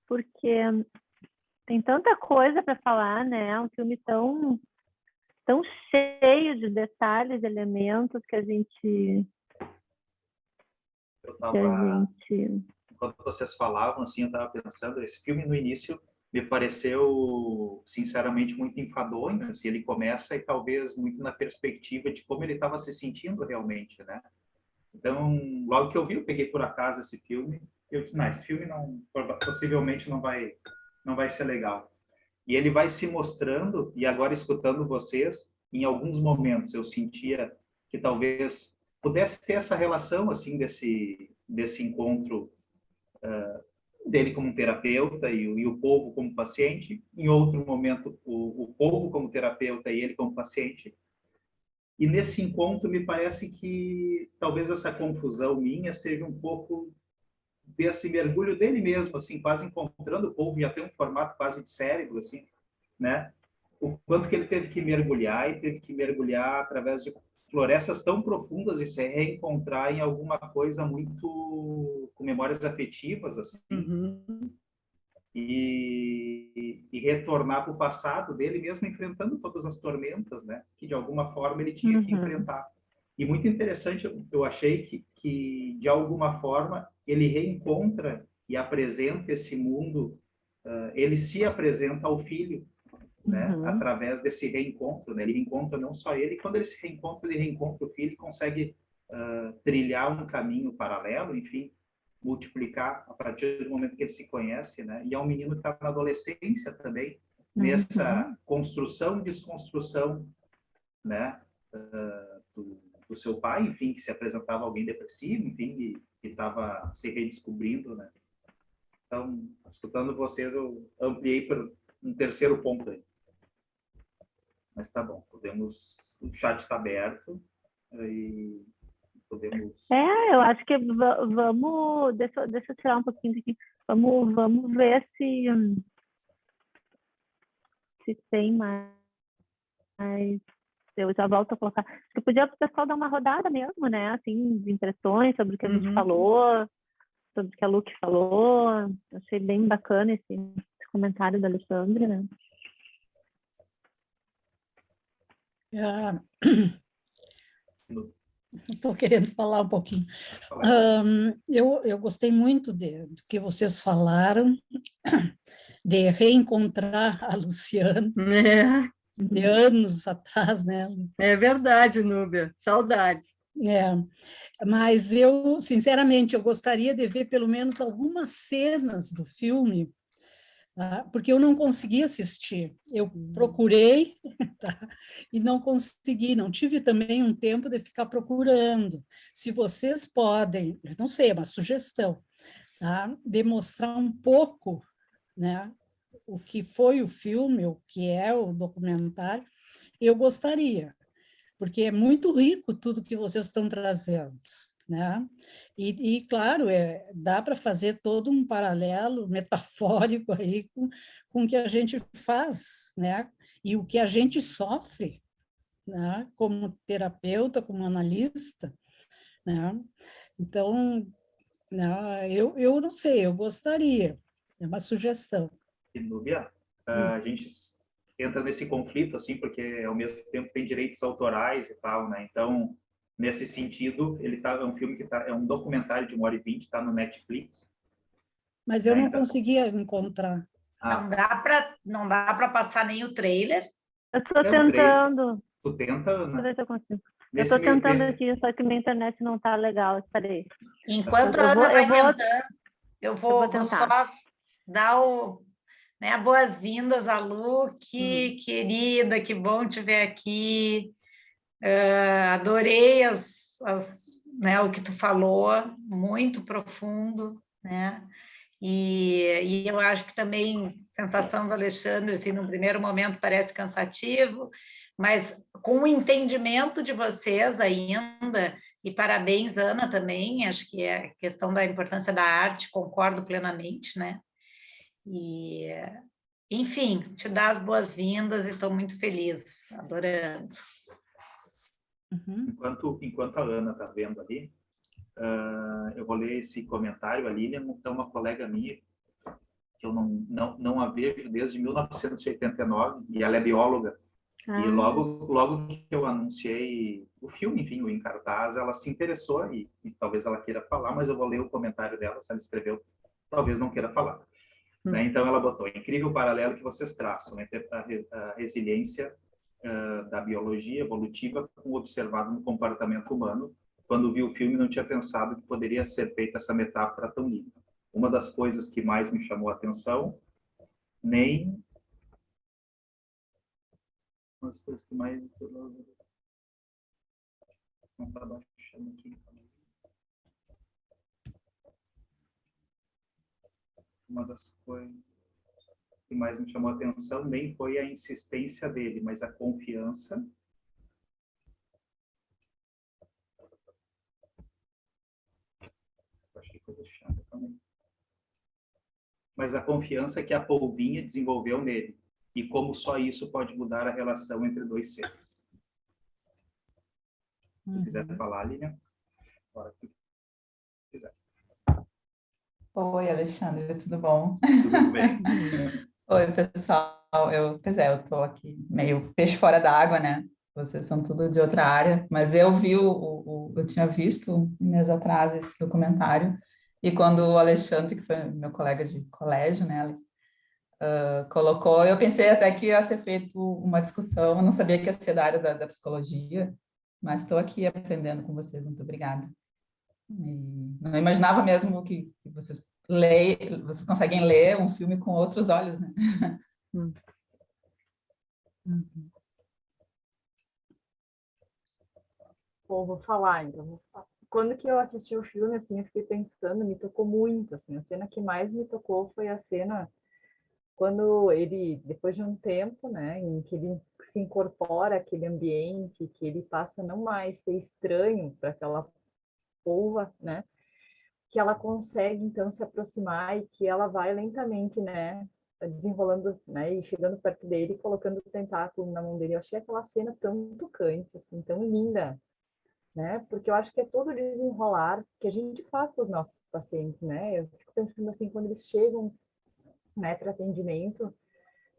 porque tem tanta coisa para falar, né? É um filme tão cheio de detalhes, elementos que a gente Eu que a estava, gente enquanto vocês falavam, assim, eu estava pensando, esse filme no início me pareceu, sinceramente, muito enfadonho. Assim, ele começa e talvez muito na perspectiva de como ele estava se sentindo realmente, né? Então, logo que eu vi, eu peguei por acaso esse filme, eu disse, não, esse filme não, possivelmente não vai ser legal. E ele vai se mostrando, e agora escutando vocês, em alguns momentos eu sentia que talvez pudesse ter essa relação, assim, desse encontro dele como terapeuta e o povo como paciente. Em outro momento, o povo como terapeuta e ele como paciente. E nesse encontro, me parece que talvez essa confusão minha seja um pouco desse mergulho dele mesmo, assim, quase encontrando o povo, já tem um formato quase de cérebro, assim, né? O quanto que ele teve que mergulhar e teve que mergulhar através de florestas tão profundas e se reencontrar em alguma coisa muito com memórias afetivas, assim, Uhum. e retornar para o passado dele mesmo enfrentando todas as tormentas, né? Que de alguma forma ele tinha que Uhum. enfrentar. E muito interessante, eu achei que de alguma forma ele reencontra e apresenta esse mundo, ele se apresenta ao filho, né? Uhum. Através desse reencontro, né? Ele reencontra não só ele, e quando ele se reencontra, ele reencontra o filho e consegue trilhar um caminho paralelo, enfim, multiplicar a partir do momento que ele se conhece, né? E é um menino que está na adolescência também, nessa Uhum. construção e desconstrução, né? Do seu pai, enfim, que se apresentava alguém depressivo, enfim, que estava se redescobrindo, né? Então, escutando vocês, eu ampliei para um terceiro ponto aí. Mas tá bom, podemos. O chat está aberto e podemos. Eu acho que vamos. Deixa eu tirar um pouquinho daqui. Vamos ver se tem mais. Eu já volto a colocar. Eu podia para o pessoal dar uma rodada mesmo, né? Assim, de impressões sobre o que a gente Uhum. falou, sobre o que a Luque falou. Achei bem bacana esse comentário da Alexandre, né? Estou querendo falar um pouquinho. Eu gostei muito do que vocês falaram, de reencontrar a Luciana, de anos atrás, né? É verdade, Núbia. Saudades. Mas eu, sinceramente, eu gostaria de ver pelo menos algumas cenas do filme, tá? Porque eu não consegui assistir. Eu procurei, tá? E não consegui, não tive também um tempo de ficar procurando. Se vocês podem, eu não sei, é uma sugestão, tá? Demonstrar um pouco, né, o que foi o filme, o que é o documentário, eu gostaria, porque é muito rico tudo que vocês estão trazendo, né? E claro, dá para fazer todo um paralelo metafórico aí com o que a gente faz, né? E o que a gente sofre, né? Como terapeuta, como analista, né? Então, né? Eu não sei, eu gostaria, é uma sugestão. E, Núbia, a gente entra nesse conflito, assim, porque ao mesmo tempo tem direitos autorais e tal, né? Então, nesse sentido, é um filme é um documentário de 1h20, está no Netflix, Mas eu né? não Então, conseguia encontrar. Não dá para passar nem o trailer. Eu estou é um trailer. tentando. Tu tenta, Deixa eu né? ver se eu consigo. Eu Nesse estou meio tentando tempo, aqui, só que minha internet não está legal. Esperei. Enquanto Eu a Ana vou, eu vai vou, tentando, eu vou vou só tentar. dar boas-vindas à Lu, que querida, que bom te ver aqui. Adorei o que tu falou, muito profundo, né? E eu acho que também, sensação do Alexandre, assim, no primeiro momento parece cansativo, mas com o entendimento de vocês ainda, e parabéns, Ana, também, acho que é questão da importância da arte, concordo plenamente, né? E, enfim, te dar as boas-vindas e estou muito feliz, adorando. Uhum. Enquanto a Ana está vendo ali, eu vou ler esse comentário. A Lilian é uma colega minha, que eu não a vejo desde 1989, e ela é bióloga. E logo que eu anunciei o filme, enfim, o Em Cartaz, ela se interessou e talvez ela queira falar, mas eu vou ler o comentário dela, se ela escreveu, talvez não queira falar. Né? Então ela botou: incrível paralelo que vocês traçam entre a resiliência da biologia evolutiva com o observado no comportamento humano. Quando vi o filme, não tinha pensado que poderia ser feita essa metáfora tão linda. Uma das coisas que mais me chamou a atenção, nem... Uma das coisas que mais... Não está baixando aqui. Uma das coisas que mais me chamou a atenção nem foi a insistência dele, mas a confiança. Achei que eu deixava também. Mas a confiança que a polvinha desenvolveu nele, e como só isso pode mudar a relação entre dois seres. Se quiser falar, Lilian, agora que quiser. Oi, Alexandre, tudo bom? Tudo bem. Oi, pessoal. Eu estou aqui meio peixe fora da água, né? Vocês são tudo de outra área, mas eu vi eu tinha visto meses atrás esse documentário, e quando o Alexandre, que foi meu colega de colégio, né, colocou, eu pensei até que ia ser feito uma discussão, eu não sabia que ia ser da área da psicologia, mas estou aqui aprendendo com vocês, muito obrigada. E não imaginava mesmo que vocês conseguem ler um filme com outros olhos, né? Bom, vou falar, então. Quando que eu assisti o filme, assim, eu fiquei pensando, me tocou muito, assim, a cena que mais me tocou foi a cena quando ele, depois de um tempo, né, em que ele se incorpora àquele ambiente, que ele passa a não mais ser estranho para aquela polva, né, que ela consegue, então, se aproximar e que ela vai lentamente, né, desenrolando, né, e chegando perto dele, e colocando o tentáculo na mão dele. Eu achei aquela cena tão tocante, assim, tão linda, né? Porque eu acho que é todo o desenrolar que a gente faz com os nossos pacientes, né? Eu fico pensando assim, quando eles chegam, né, para atendimento,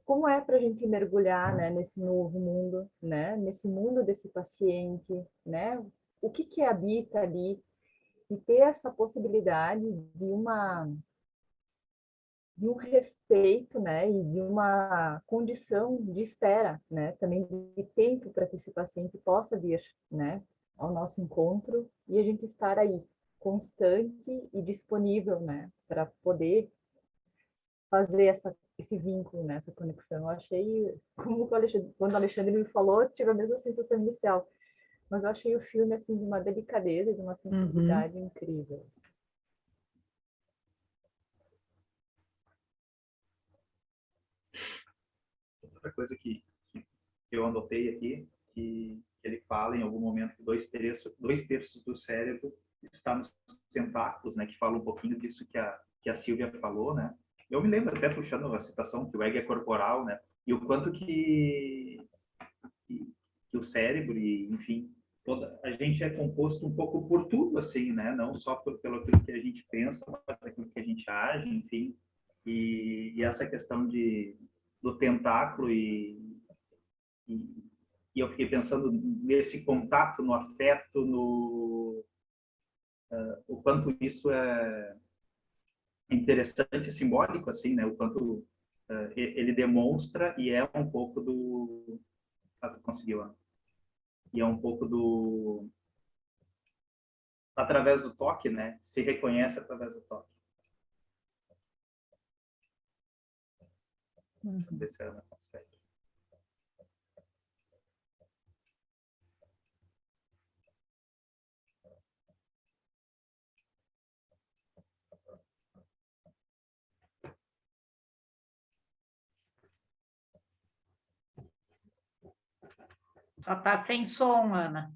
como é para a gente mergulhar, né, nesse novo mundo, né? Nesse mundo desse paciente, né? O que habita ali e ter essa possibilidade de um respeito, né, e de uma condição de espera, né, também de tempo para que esse paciente possa vir, né, ao nosso encontro e a gente estar aí constante e disponível, né, para poder fazer esse vínculo, né, essa conexão. Eu achei, quando o Alexandre me falou, eu tive a mesma sensação inicial, mas eu achei o filme assim de uma delicadeza, de uma sensibilidade incrível. Outra coisa que eu anotei aqui, que ele fala em algum momento que dois terços do cérebro está nos tentáculos, né, que fala um pouquinho disso que a Silvia falou, né? Eu me lembro, até puxando a citação, que o ego é corporal, né? E o quanto que o cérebro e, enfim, a gente é composto um pouco por tudo, assim, né? Não só pelo aquilo que a gente pensa, mas aquilo que a gente age, enfim. E essa questão do tentáculo e eu fiquei pensando nesse contato, no afeto, o quanto isso é interessante e simbólico, assim, né? O quanto ele demonstra e é um pouco do... Ah, tu conseguiu, Ana? E é um pouco do... Através do toque, né? Se reconhece através do toque. Deixa eu ver se a Ana consegue. Só está sem som, Ana.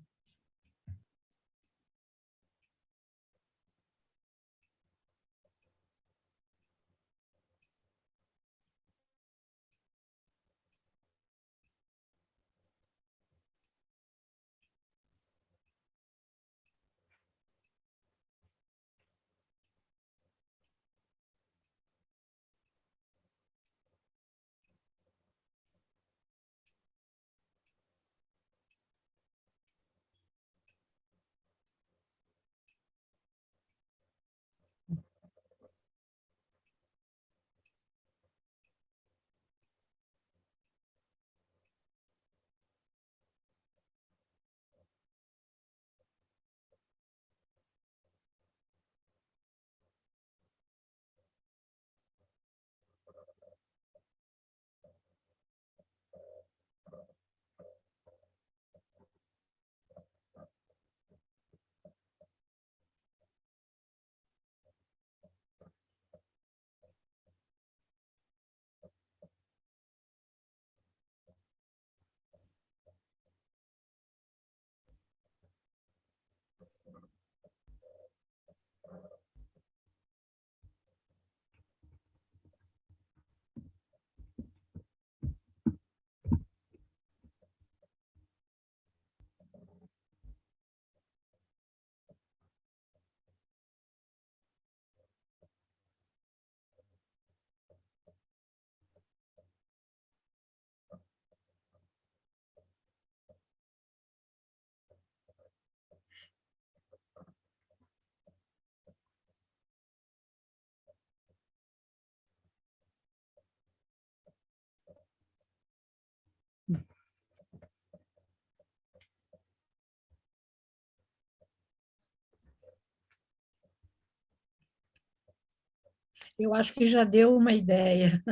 Eu acho que já deu uma ideia.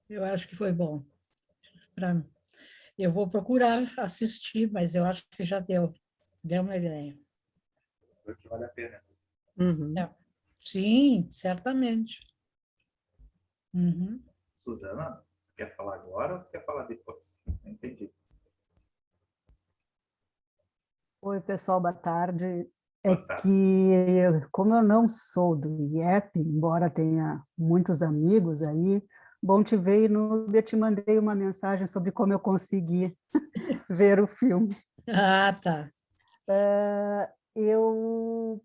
Eu acho que foi bom. Pra... Eu vou procurar assistir, mas eu acho que já deu uma ideia. Que vale a pena. Uhum. É. Sim, certamente. Uhum. Suzana, quer falar agora ou quer falar depois? Não entendi. Oi, pessoal, boa tarde. É Boa tarde. que, como eu não sou do IEP, embora tenha muitos amigos aí, bom te ver, e eu te mandei uma mensagem sobre como eu consegui ver o filme. Ah, tá. Eu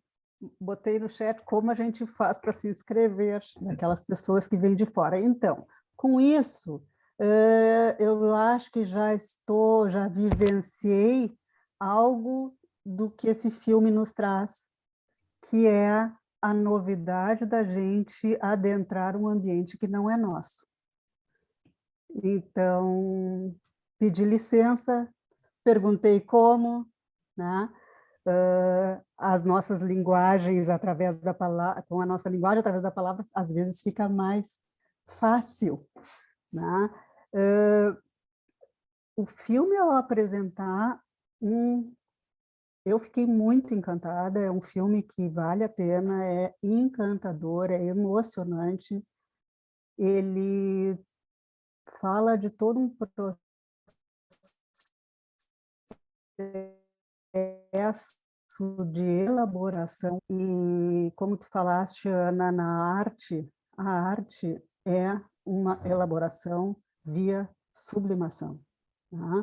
botei no chat como a gente faz para se inscrever, daquelas pessoas que vêm de fora. Então, com isso, eu acho que já vivenciei algo do que esse filme nos traz, que é a novidade da gente adentrar um ambiente que não é nosso. Então, pedi licença, perguntei como, né? As nossas linguagens através da palavra, com a nossa linguagem através da palavra, às vezes fica mais fácil, né? O filme, ao apresentar eu fiquei muito encantada, é um filme que vale a pena, é encantador, é emocionante, ele fala de todo um processo de elaboração e, como tu falaste, Ana, a arte é uma elaboração via sublimação. Tá?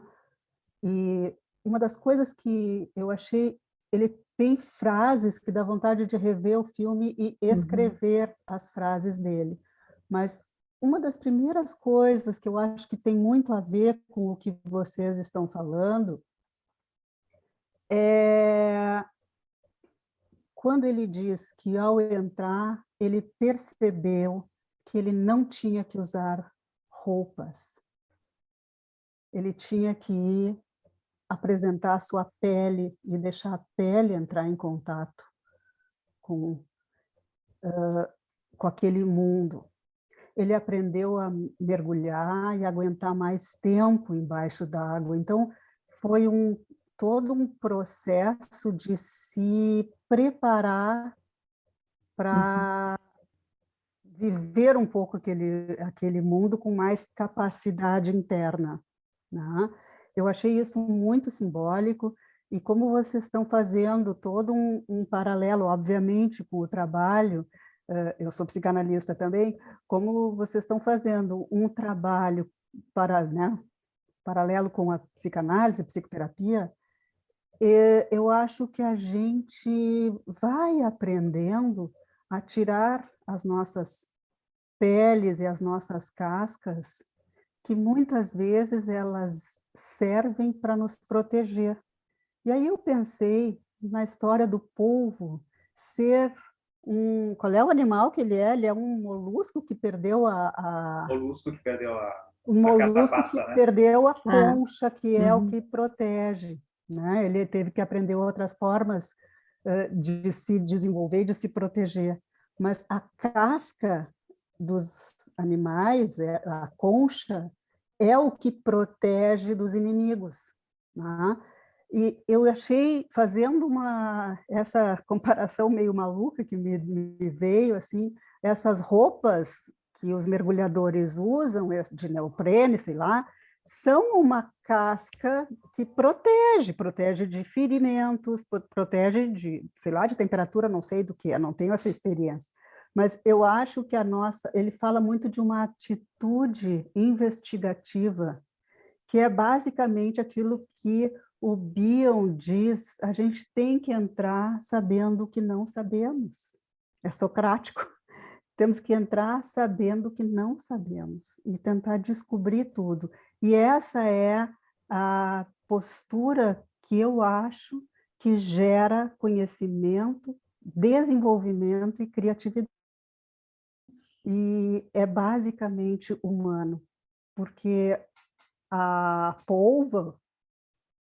E uma das coisas que eu achei, ele tem frases que dá vontade de rever o filme e escrever as frases dele. Mas uma das primeiras coisas que eu acho que tem muito a ver com o que vocês estão falando é quando ele diz que, ao entrar, ele percebeu que ele não tinha que usar roupas. Ele tinha que ir apresentar a sua pele e deixar a pele entrar em contato com aquele mundo. Ele aprendeu a mergulhar e aguentar mais tempo embaixo d'água. Então, foi todo um processo de se preparar para viver um pouco aquele mundo com mais capacidade interna, né? Eu achei isso muito simbólico, e como vocês estão fazendo todo um paralelo, obviamente, com o trabalho, eu sou psicanalista também, como vocês estão fazendo um trabalho né, paralelo com a psicanálise, a psicoterapia, eu acho que a gente vai aprendendo a tirar as nossas peles e as nossas cascas, que muitas vezes elas servem para nos proteger. E aí eu pensei na história do polvo ser qual é o animal que ele é? Ele é um molusco que perdeu Molusco que perdeu um a molusco que catapaça, né? perdeu a concha, que é o Uhum. que protege, né? Ele teve que aprender outras formas de se desenvolver e de se proteger. Mas a casca dos animais, a concha, é o que protege dos inimigos, né? E eu achei, fazendo essa comparação meio maluca que me veio, assim, essas roupas que os mergulhadores usam, de neoprene, sei lá, são uma casca que protege de ferimentos, protege de, sei lá, de temperatura, não sei do que é, não tenho essa experiência. Mas eu acho que ele fala muito de uma atitude investigativa, que é basicamente aquilo que o Bion diz, a gente tem que entrar sabendo o que não sabemos. É socrático. Temos que entrar sabendo o que não sabemos e tentar descobrir tudo. E essa é a postura que eu acho que gera conhecimento, desenvolvimento e criatividade. E é basicamente humano, porque a polva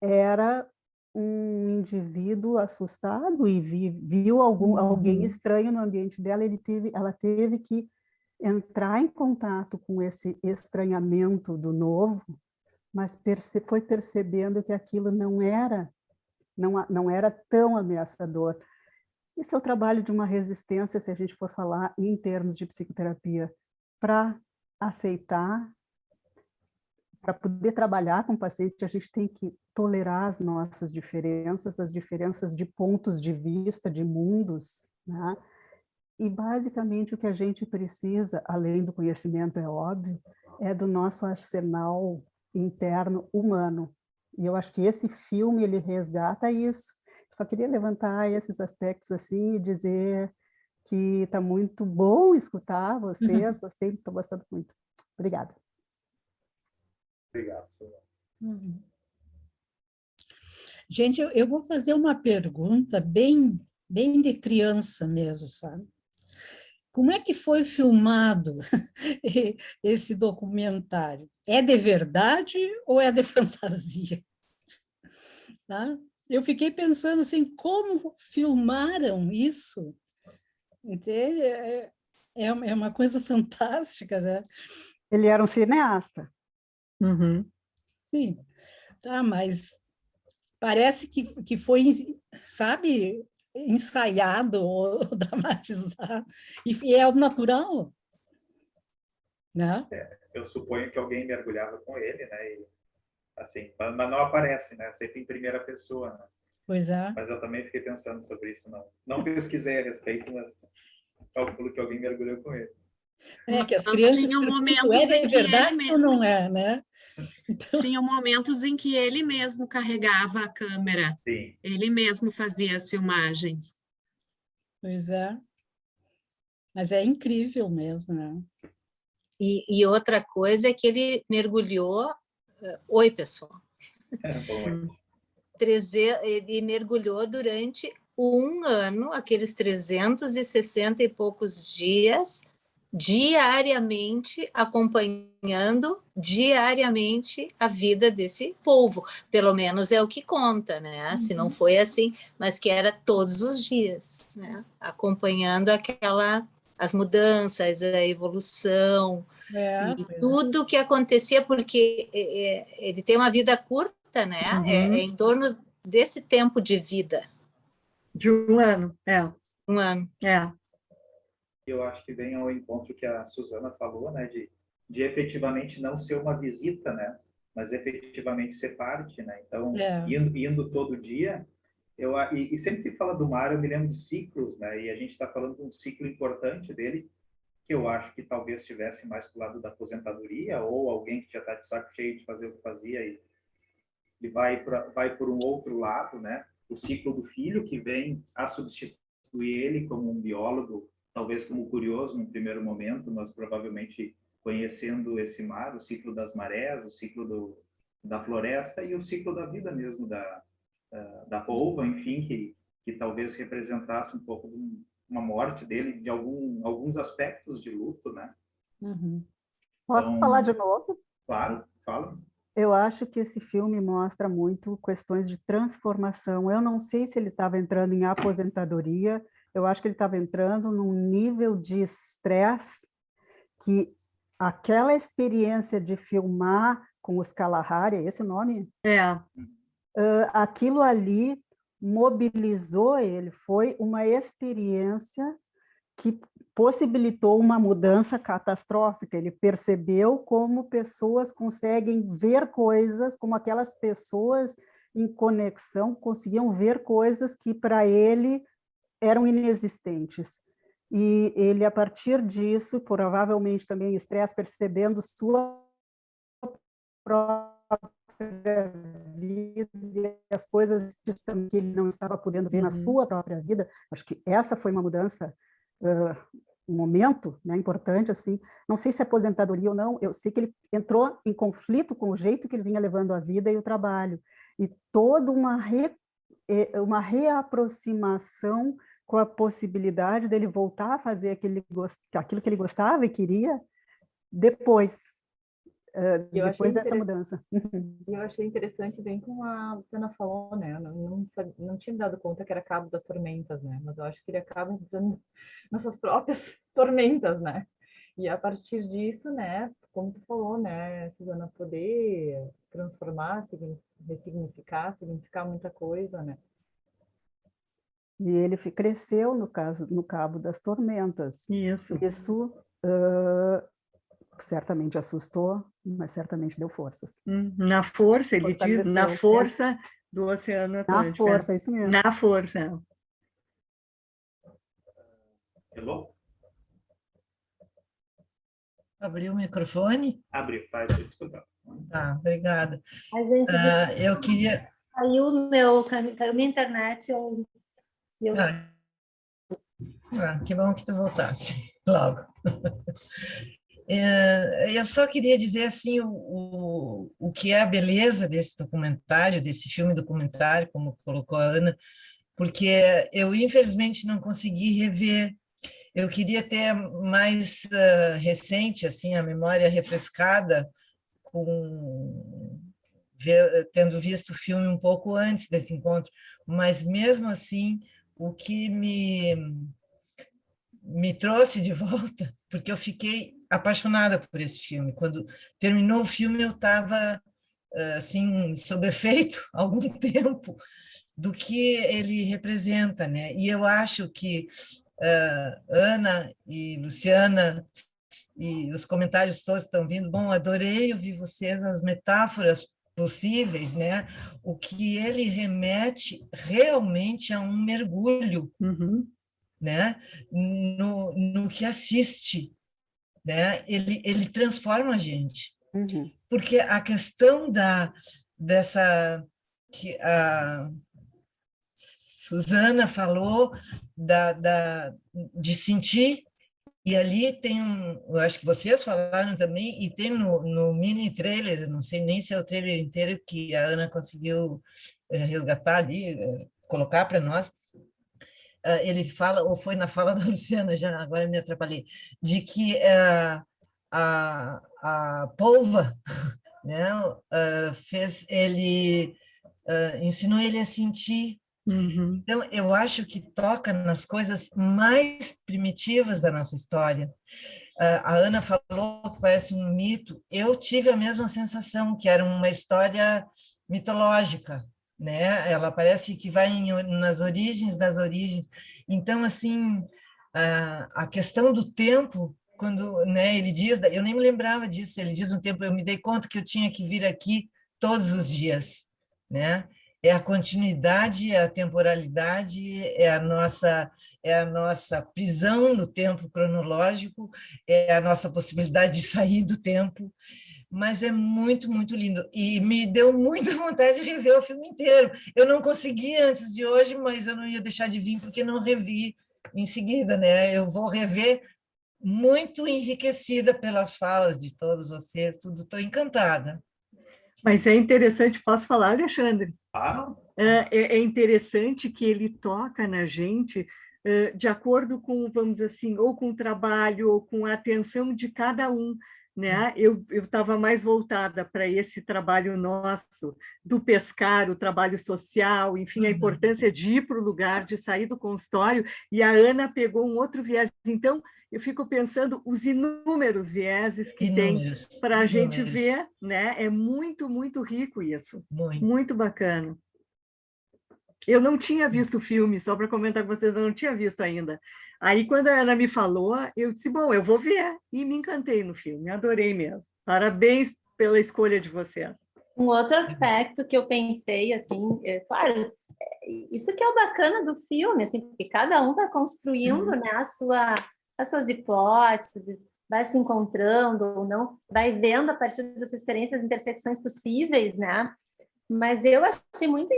era um indivíduo assustado e viu alguém estranho no ambiente dela, ela teve que entrar em contato com esse estranhamento do novo, mas foi percebendo que aquilo não era tão ameaçador. Esse é o trabalho de uma resistência, se a gente for falar em termos de psicoterapia, para aceitar. Para poder trabalhar com o paciente, a gente tem que tolerar as nossas diferenças, as diferenças de pontos de vista, de mundos, né? E, basicamente, o que a gente precisa, além do conhecimento, é óbvio, é do nosso arsenal interno humano. E eu acho que esse filme, ele resgata isso. Só queria levantar esses aspectos assim e dizer que está muito bom escutar vocês, estou gostando muito. Obrigada. Obrigado, senhor. Uhum. Gente, eu vou fazer uma pergunta bem de criança mesmo, sabe? Como é que foi filmado esse documentário? É de verdade ou é de fantasia? Tá? Eu fiquei pensando assim, como filmaram isso? Entende? É uma coisa fantástica, né? Ele era um cineasta. Uhum. Sim, tá, mas parece que foi, sabe, ensaiado ou dramatizado, e é o natural, né? Eu suponho que alguém mergulhava com ele, né? E, assim, mas não aparece, né? Sempre em primeira pessoa, né? Pois é. Mas eu também fiquei pensando sobre isso, não pesquisei a respeito, mas calculo que alguém mergulhou com ele. É que as Mas crianças tinham perguntam, momentos é em de que ele verdade ou mesmo, não é, né? Então, tinham momentos em que ele mesmo carregava a câmera, Sim. ele mesmo fazia as filmagens. pois é. Mas é incrível mesmo, né? E outra coisa é que ele mergulhou... Oi, pessoal. Bom, Ele mergulhou durante 1 ano, aqueles 360 e poucos dias, diariamente, acompanhando diariamente a vida desse povo. Pelo menos é o que conta, né? Se não foi assim, mas que era todos os dias, né? Acompanhando as mudanças, a evolução, e tudo que acontecia, porque ele tem uma vida curta, né? Uhum. É em torno desse tempo de vida. De 1 ano, 1 ano. eu acho que vem ao encontro que a Suzana falou, né? De efetivamente não ser uma visita, né? mas efetivamente ser parte, né? Então, É. indo todo dia, e sempre que fala do mar, eu me lembro de ciclos, né? E a gente está falando de um ciclo importante dele, que eu acho que talvez estivesse mais para o lado da aposentadoria, ou alguém que já está de saco cheio de fazer o que fazia e vai por um outro lado, né? O ciclo do filho, que vem a substituir ele como um biólogo, talvez como curioso no primeiro momento, mas provavelmente conhecendo esse mar, o ciclo das marés, o ciclo da floresta e o ciclo da vida mesmo, da polva, enfim, que talvez representasse um pouco de uma morte dele, de alguns aspectos de luto, né? Uhum. Posso Então, falar de novo? Claro, fala. Eu acho que esse filme mostra muito questões de transformação. Eu não sei se ele estava entrando em aposentadoria, eu acho que ele estava entrando num nível de estresse que aquela experiência de filmar com os Kalahari, é esse o nome? Aquilo ali mobilizou ele, foi uma experiência que possibilitou uma mudança catastrófica. Ele percebeu como pessoas conseguem ver coisas, como aquelas pessoas em conexão conseguiam ver coisas que para ele eram inexistentes. E ele, a partir disso, provavelmente também estresse, percebendo sua própria vida e as coisas que ele não estava podendo ver na sua própria vida, acho que essa foi uma mudança, um momento, né, importante, assim. Não sei se é aposentadoria ou não, eu sei que ele entrou em conflito com o jeito que ele vinha levando a vida e o trabalho, e toda uma reaproximação com a possibilidade dele voltar a fazer aquilo que ele gostava e queria depois dessa mudança. Eu achei interessante, bem como a Luciana falou, né? Eu não tinha me dado conta que era Cabo das Tormentas, né? Mas eu acho que ele acaba entrando nessas próprias tormentas, né? E a partir disso, né? Como tu falou, né, Suzana, poder transformar, ressignificar, significar muita coisa, né? E ele cresceu, no Cabo das Tormentas. Isso. Isso certamente assustou, mas certamente deu forças. Na força, ele diz, na força do Oceano Atlântico. Na força, isso mesmo. Na força. Hello? Abriu o microfone? Abriu, faz, desculpa. Tá, obrigada. Eu queria... Caiu minha internet, que bom que tu voltasse logo. Eu só queria dizer assim o que é a beleza desse documentário, desse filme documentário, como colocou a Ana, porque eu infelizmente não consegui rever. Eu queria ter mais recente assim a memória refrescada, tendo visto o filme um pouco antes desse encontro, mas mesmo assim o que me trouxe de volta, porque eu fiquei apaixonada por esse filme. Quando terminou o filme, eu estava assim, sob efeito há algum tempo do que ele representa, né? E eu acho que Ana e Luciana e os comentários todos estão vindo. Bom, adorei ouvir vocês, as metáforas possíveis, né? O que ele remete realmente a um mergulho, né? No que assiste, né? Ele transforma a gente, porque a questão dessa que a Suzana falou de sentir, e ali tem eu acho que vocês falaram também, e tem no mini trailer, não sei nem se é o trailer inteiro que a Ana conseguiu resgatar ali, colocar para nós. Ele fala, ou foi na fala da Luciana, já agora me atrapalhei, de que a polva, né, fez ele, ensinou ele a sentir. Então, eu acho que toca nas coisas mais primitivas da nossa história. A Ana falou que parece um mito. Eu tive a mesma sensação, que era uma história mitológica, né? Ela parece que vai nas origens das origens. Então, assim, a questão do tempo quando, né, ele diz, eu nem me lembrava disso, ele diz um tempo, eu me dei conta que eu tinha que vir aqui todos os dias, né? É a continuidade, é a temporalidade, é a nossa prisão no tempo cronológico, é a nossa possibilidade de sair do tempo, mas é muito, muito lindo. E me deu muita vontade de rever o filme inteiro. Eu não consegui antes de hoje, mas eu não ia deixar de vir porque não revi em seguida, né? Eu vou rever muito enriquecida pelas falas de todos vocês, tudo, estou encantada. Mas é interessante, posso falar, Alexandre? Ah, É interessante que ele toca na gente de acordo com, vamos dizer assim, ou com o trabalho, ou com a atenção de cada um, né? Eu estava mais voltada para esse trabalho nosso, do pescar, o trabalho social, enfim, a importância de ir para o lugar, de sair do consultório, e a Ana pegou um outro viés. Então, eu fico pensando os inúmeros vieses que tem para a gente ver, né? É muito, muito rico isso. Muito bacana. Eu não tinha visto o filme, só para comentar com vocês, eu não tinha visto ainda. Aí, quando a Ana me falou, eu disse, bom, eu vou ver. E me encantei no filme, adorei mesmo. Parabéns pela escolha de vocês. Um outro aspecto que eu pensei, assim, claro, isso que é o bacana do filme, assim, porque cada um vai construindo, né, as suas hipóteses, vai se encontrando ou não, vai vendo a partir das suas experiências intersecções possíveis, né? Mas eu achei muito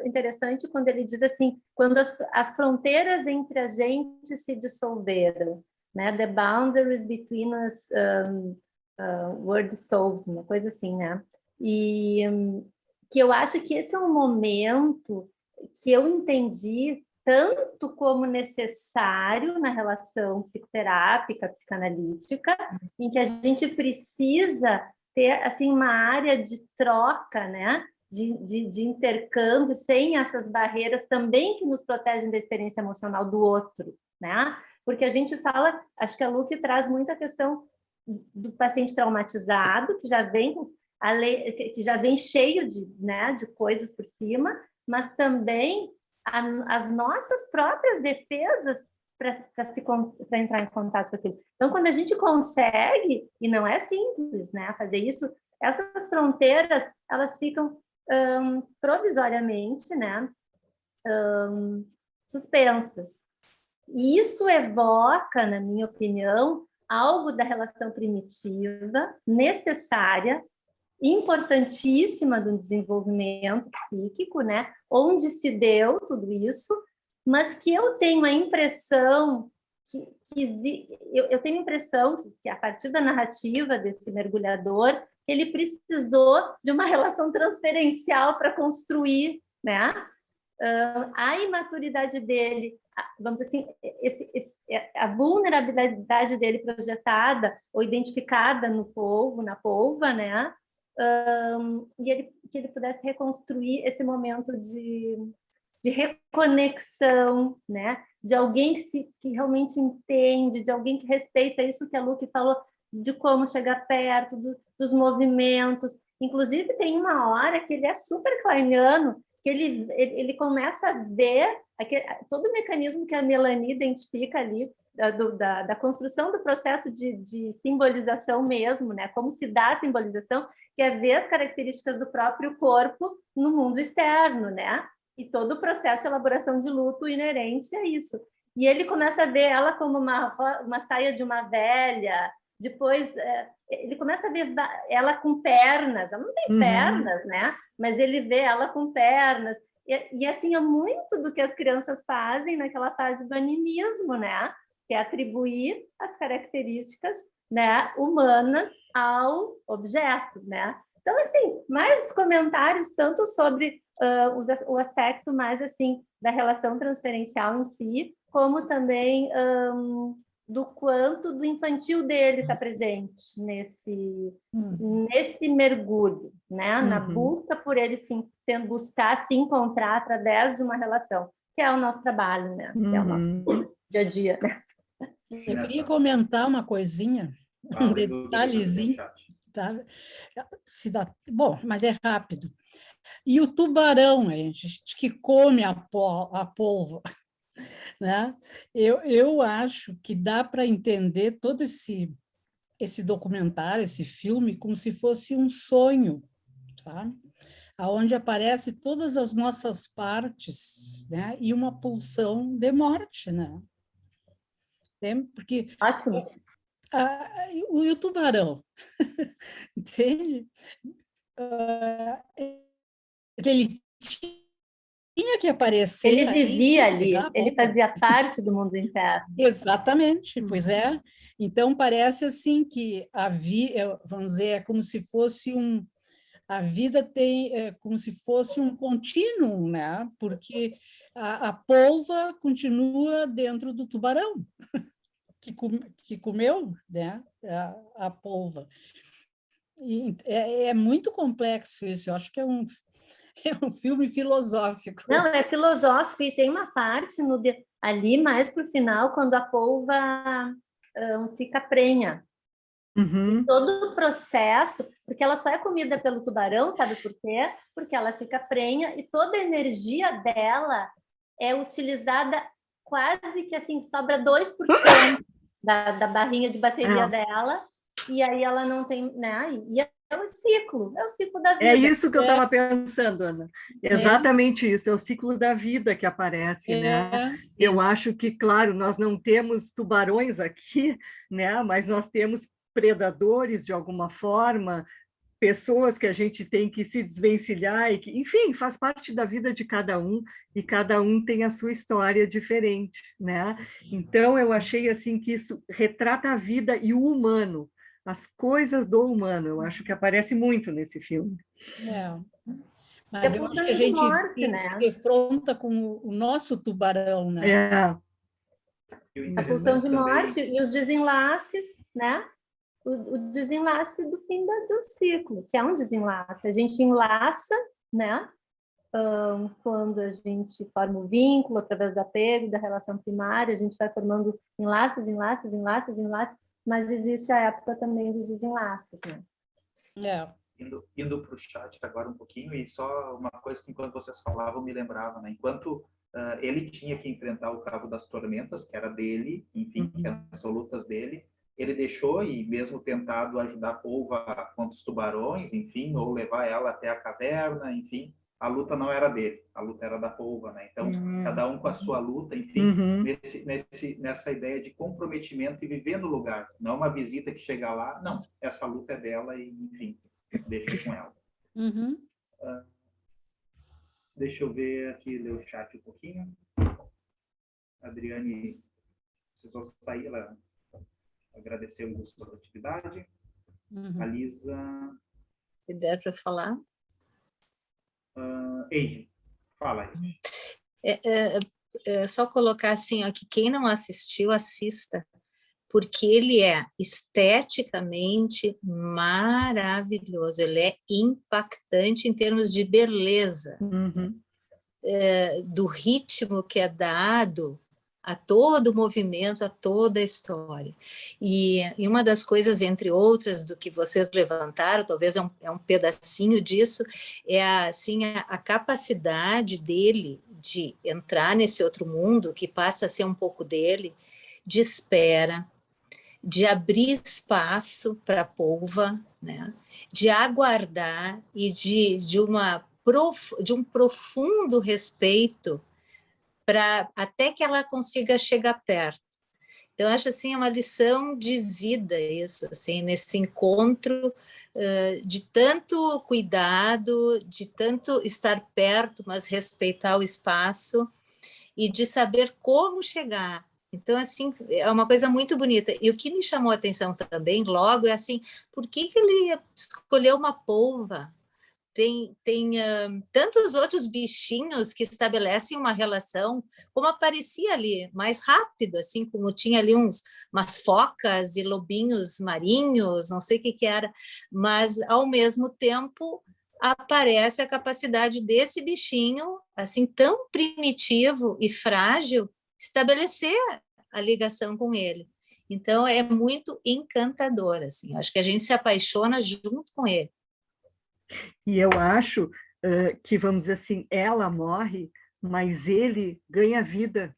interessante quando ele diz assim, quando as fronteiras entre a gente se dissolveram, né? The boundaries between us were dissolved, uma coisa assim, né? E que eu acho que esse é um momento que eu entendi tanto como necessário na relação psicoterápica, psicanalítica, em que a gente precisa ter assim uma área de troca, né? De intercâmbio, sem essas barreiras também que nos protegem da experiência emocional do outro, né? Porque a gente fala, acho que a Lu que traz muita questão do paciente traumatizado, que já vem cheio de, né, de coisas por cima, mas também as nossas próprias defesas para entrar em contato com aquilo. Então, quando a gente consegue, e não é simples, né, fazer isso, essas fronteiras, elas ficam provisoriamente, né, suspensas. E isso evoca, na minha opinião, algo da relação primitiva, necessária, importantíssima do desenvolvimento psíquico, né, onde se deu tudo isso, mas que eu tenho a impressão eu tenho a impressão que a partir da narrativa desse mergulhador, ele precisou de uma relação transferencial para construir, né? A imaturidade dele, vamos dizer assim, a vulnerabilidade dele projetada ou identificada no polvo, na polva, né? E que ele pudesse reconstruir esse momento de reconexão, né? De alguém que realmente entende, de alguém que respeita isso que a Lu falou, de como chegar perto dos movimentos. Inclusive, tem uma hora que ele é super kleiniano, que ele começa a ver todo o mecanismo que a Melanie identifica ali, da construção do processo de simbolização mesmo, né? Como se dá a simbolização, que é ver as características do próprio corpo no mundo externo, né? E todo o processo de elaboração de luto inerente a isso. E ele começa a ver ela como uma saia de uma velha, depois ele começa a ver ela com pernas, ela não tem pernas, né? Mas ele vê ela com pernas, e assim, é muito do que as crianças fazem naquela fase do animismo, né? Que é atribuir as características, né, humanas ao objeto, né? Então, assim, mais comentários tanto sobre o aspecto mais, assim, da relação transferencial em si, como também do quanto do infantil dele está presente nesse mergulho, né? Na busca por ele buscar se encontrar através de uma relação, que é o nosso trabalho, né? Que é o nosso dia a dia, né? Eu queria comentar uma coisinha, um detalhezinho, tá? Bom, mas é rápido. E o tubarão, gente que come a polva. né? Eu acho que dá para entender todo esse documentário, esse filme, como se fosse um sonho, sabe? Onde aparecem todas as nossas partes, né? E uma pulsão de morte, né? Porque Ótimo. o tubarão, entende? Ele tinha que aparecer. Ele vivia ali, chegar, ele fazia parte do mundo interno. Exatamente, pois é. Então, parece assim que vamos dizer, é como se fosse a vida é como se fosse um contínuo, né? Porque a polva continua dentro do tubarão, que comeu, né? A polva. E é muito complexo isso, eu acho que é um filme filosófico. Não, é filosófico, e tem uma parte ali mais para o final, quando a polva fica prenha. Uhum. Todo o processo, porque ela só é comida pelo tubarão, sabe por quê? Porque ela fica prenha e toda a energia dela é utilizada quase que assim, sobra 2% da barrinha de bateria dela, e aí ela não tem, né? E é o ciclo da vida. É isso que eu estava pensando, Ana. Exatamente isso, é o ciclo da vida que aparece, né? Eu acho que, claro, nós não temos tubarões aqui, né? Mas nós temos predadores de alguma forma, pessoas que a gente tem que se desvencilhar, enfim, faz parte da vida de cada um, e cada um tem a sua história diferente, né? Então, eu achei assim que isso retrata a vida e o humano, as coisas do humano, eu acho que aparece muito nesse filme. Mas eu acho que a gente se defronta com o nosso tubarão, né? A pulsão de morte e os desenlaces, né? O desenlace do fim do ciclo, que é um desenlace. A gente enlaça, né? Quando a gente forma o vínculo através do apego, da relação primária, a gente vai formando enlaces, mas existe a época também dos desenlaces, né? Indo para o chat agora um pouquinho, e só uma coisa que enquanto vocês falavam me lembrava, né? Enquanto ele tinha que enfrentar o Cabo das Tormentas, que era dele, enfim, que eram as lutas dele, ele deixou, e mesmo tentado ajudar a polva contra os tubarões, enfim, ou levar ela até a caverna, enfim, a luta não era dele, a luta era da polva, né? Então, cada um com a sua luta, enfim, nessa ideia de comprometimento e viver no lugar, não uma visita que chega lá, não, essa luta é dela e, enfim, deixa com ela. Deixa eu ver aqui, ler o chat um pouquinho. A Adriane precisou sair, ela agradeceu o uso da atividade. A Lisa... Se der para falar. Eiji, fala aí. Só colocar assim, ó, que quem não assistiu, assista, porque ele é esteticamente maravilhoso, ele é impactante em termos de beleza, do ritmo que é dado a todo o movimento, a toda a história. E uma das coisas, entre outras, do que vocês levantaram, talvez é um pedacinho disso, é assim, a capacidade dele de entrar nesse outro mundo, que passa a ser um pouco dele, de espera, de abrir espaço para a polva, né? De aguardar e de um profundo respeito até que ela consiga chegar perto. Então, eu acho assim, uma lição de vida isso, assim, nesse encontro de tanto cuidado, de tanto estar perto, mas respeitar o espaço e de saber como chegar. Então, assim, é uma coisa muito bonita. E o que me chamou a atenção também, logo, é assim, por que ele escolheu uma polva? Tem tantos outros bichinhos que estabelecem uma relação, como aparecia ali, mais rápido, assim, como tinha ali umas focas e lobinhos marinhos, não sei o que era, mas, ao mesmo tempo, aparece a capacidade desse bichinho, assim, tão primitivo e frágil, estabelecer a ligação com ele. Então, é muito encantador, assim, acho que a gente se apaixona junto com ele. E eu acho que, vamos dizer assim, ela morre, mas ele ganha vida,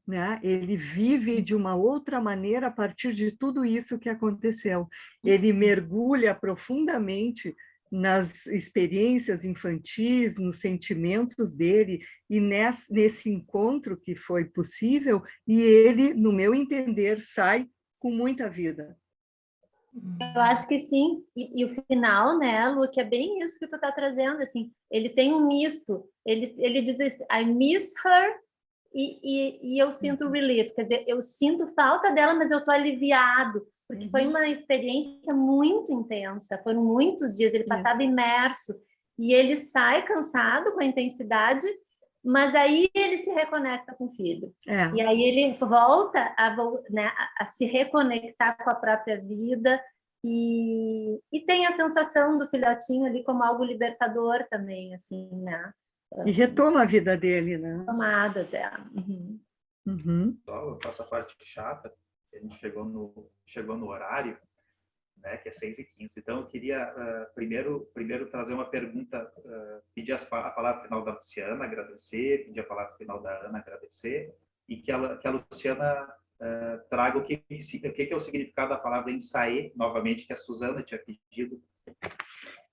né? Ele vive de uma outra maneira a partir de tudo isso que aconteceu. Ele mergulha profundamente nas experiências infantis, nos sentimentos dele, e nesse encontro que foi possível, e ele, no meu entender, sai com muita vida. Eu acho que sim. E o final, né, Lu, que é bem isso que tu tá trazendo, assim, ele tem um misto. Ele diz assim, I miss her e eu sinto relief. Quer dizer, eu sinto falta dela, mas eu tô aliviado, porque foi uma experiência muito intensa. Foram muitos dias, ele passava imerso. E ele sai cansado com a intensidade, mas aí ele se reconecta com o filho. E aí ele volta né, a se reconectar com a própria vida e tem a sensação do filhotinho ali como algo libertador também, assim, né? E retoma a vida dele, né? Tomadas, Só eu faço a parte chata, a gente chegou no horário, né, que é 6h15. Então, eu queria primeiro trazer uma pergunta, pedir a palavra final da Luciana, agradecer, pedir a palavra final da Ana, agradecer, e que a Luciana traga o que é o significado da palavra ensaie, novamente, que a Suzana tinha pedido.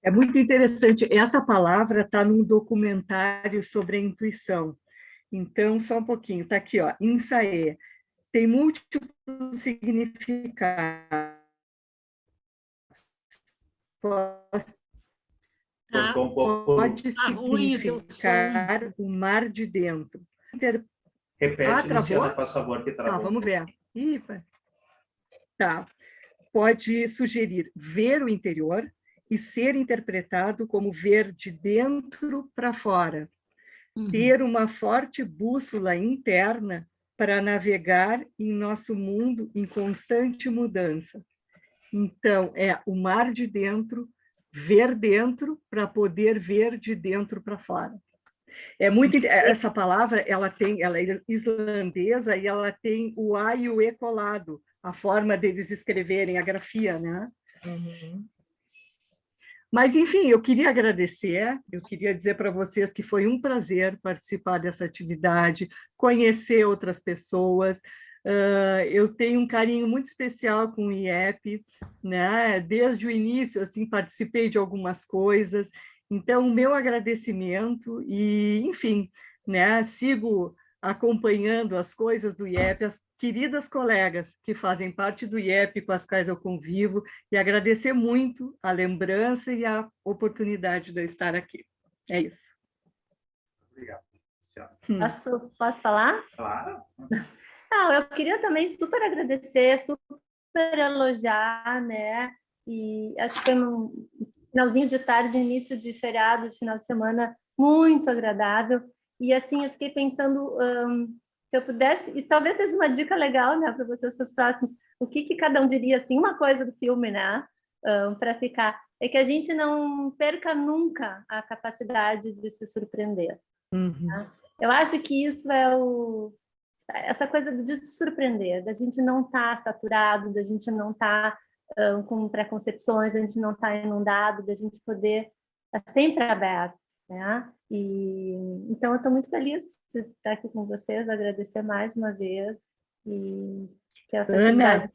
É muito interessante. Essa palavra está num documentário sobre a intuição. Então, só um pouquinho. Está aqui, ó, ensaie. Tem múltiplos significados. Pode significar o mar de dentro. Repete, Luciana, faz favor, que travou. Vamos ver. Tá. Pode sugerir ver o interior e ser interpretado como ver de dentro para fora. Ter uma forte bússola interna para navegar em nosso mundo em constante mudança. Então, é o mar de dentro, ver dentro para poder ver de dentro para fora. Essa palavra, ela é islandesa e ela tem o A e o E colado, a forma deles escreverem, a grafia, né? Mas, enfim, eu queria agradecer, eu queria dizer para vocês que foi um prazer participar dessa atividade, conhecer outras pessoas. Eu tenho um carinho muito especial com o IEP, né? Desde o início, assim, participei de algumas coisas. Então, o meu agradecimento e, enfim, né? Sigo acompanhando as coisas do IEP, as queridas colegas que fazem parte do IEP, com as quais eu convivo, e agradecer muito a lembrança e a oportunidade de eu estar aqui. É isso. Obrigado, Luciana. Posso falar? Claro. Não, eu queria também super agradecer, super elogiar, né? E acho que foi um finalzinho de tarde, início de feriado, de final de semana, muito agradável. E assim, eu fiquei pensando, se eu pudesse, isso talvez seja uma dica legal, né, para vocês, para os próximos, o que cada um diria, assim, uma coisa do filme, né, para ficar, é que a gente não perca nunca a capacidade de se surpreender. Tá? Eu acho que isso é essa coisa de se surpreender, da gente não estar saturado, da gente não estar com preconcepções, da gente não estar inundado, da gente poder estar sempre aberto, né? Então, eu estou muito feliz de estar aqui com vocês, agradecer mais uma vez e que essa atividade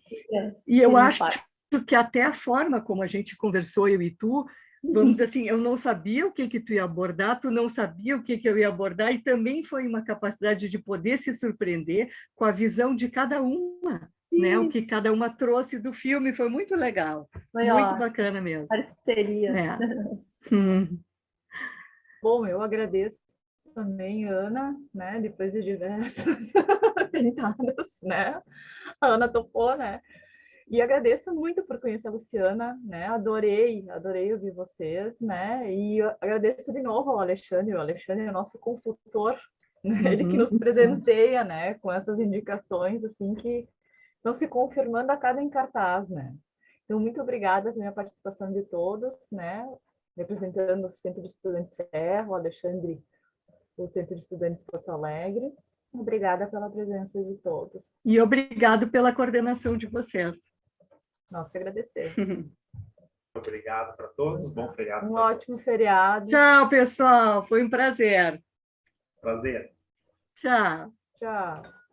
e eu acho que até a forma como a gente conversou, eu e tu, vamos dizer assim, eu não sabia o que tu ia abordar, tu não sabia o que eu ia abordar, e também foi uma capacidade de poder se surpreender com a visão de cada uma, né? O que cada uma trouxe do filme, foi muito legal, muito bacana mesmo. Parceria. Bom, eu agradeço também, Ana, né? Depois de diversas tentadas, né? A Ana topou, né? E agradeço muito por conhecer a Luciana, né? Adorei ouvir vocês, né? E agradeço de novo ao Alexandre. O Alexandre é o nosso consultor, né? Ele que nos presenteia, né? Com essas indicações, assim, que estão se confirmando a cada cartaz, né? Então, muito obrigada pela participação de todos, né? Representando o Centro de Estudantes Serra, o Alexandre, o Centro de Estudantes Porto Alegre. Obrigada pela presença de todos. E obrigado pela coordenação de vocês. Nós que agradecemos. Obrigado para todos, bom feriado. Um ótimo feriado. Tchau, pessoal, foi um prazer. Prazer. Tchau. Tchau.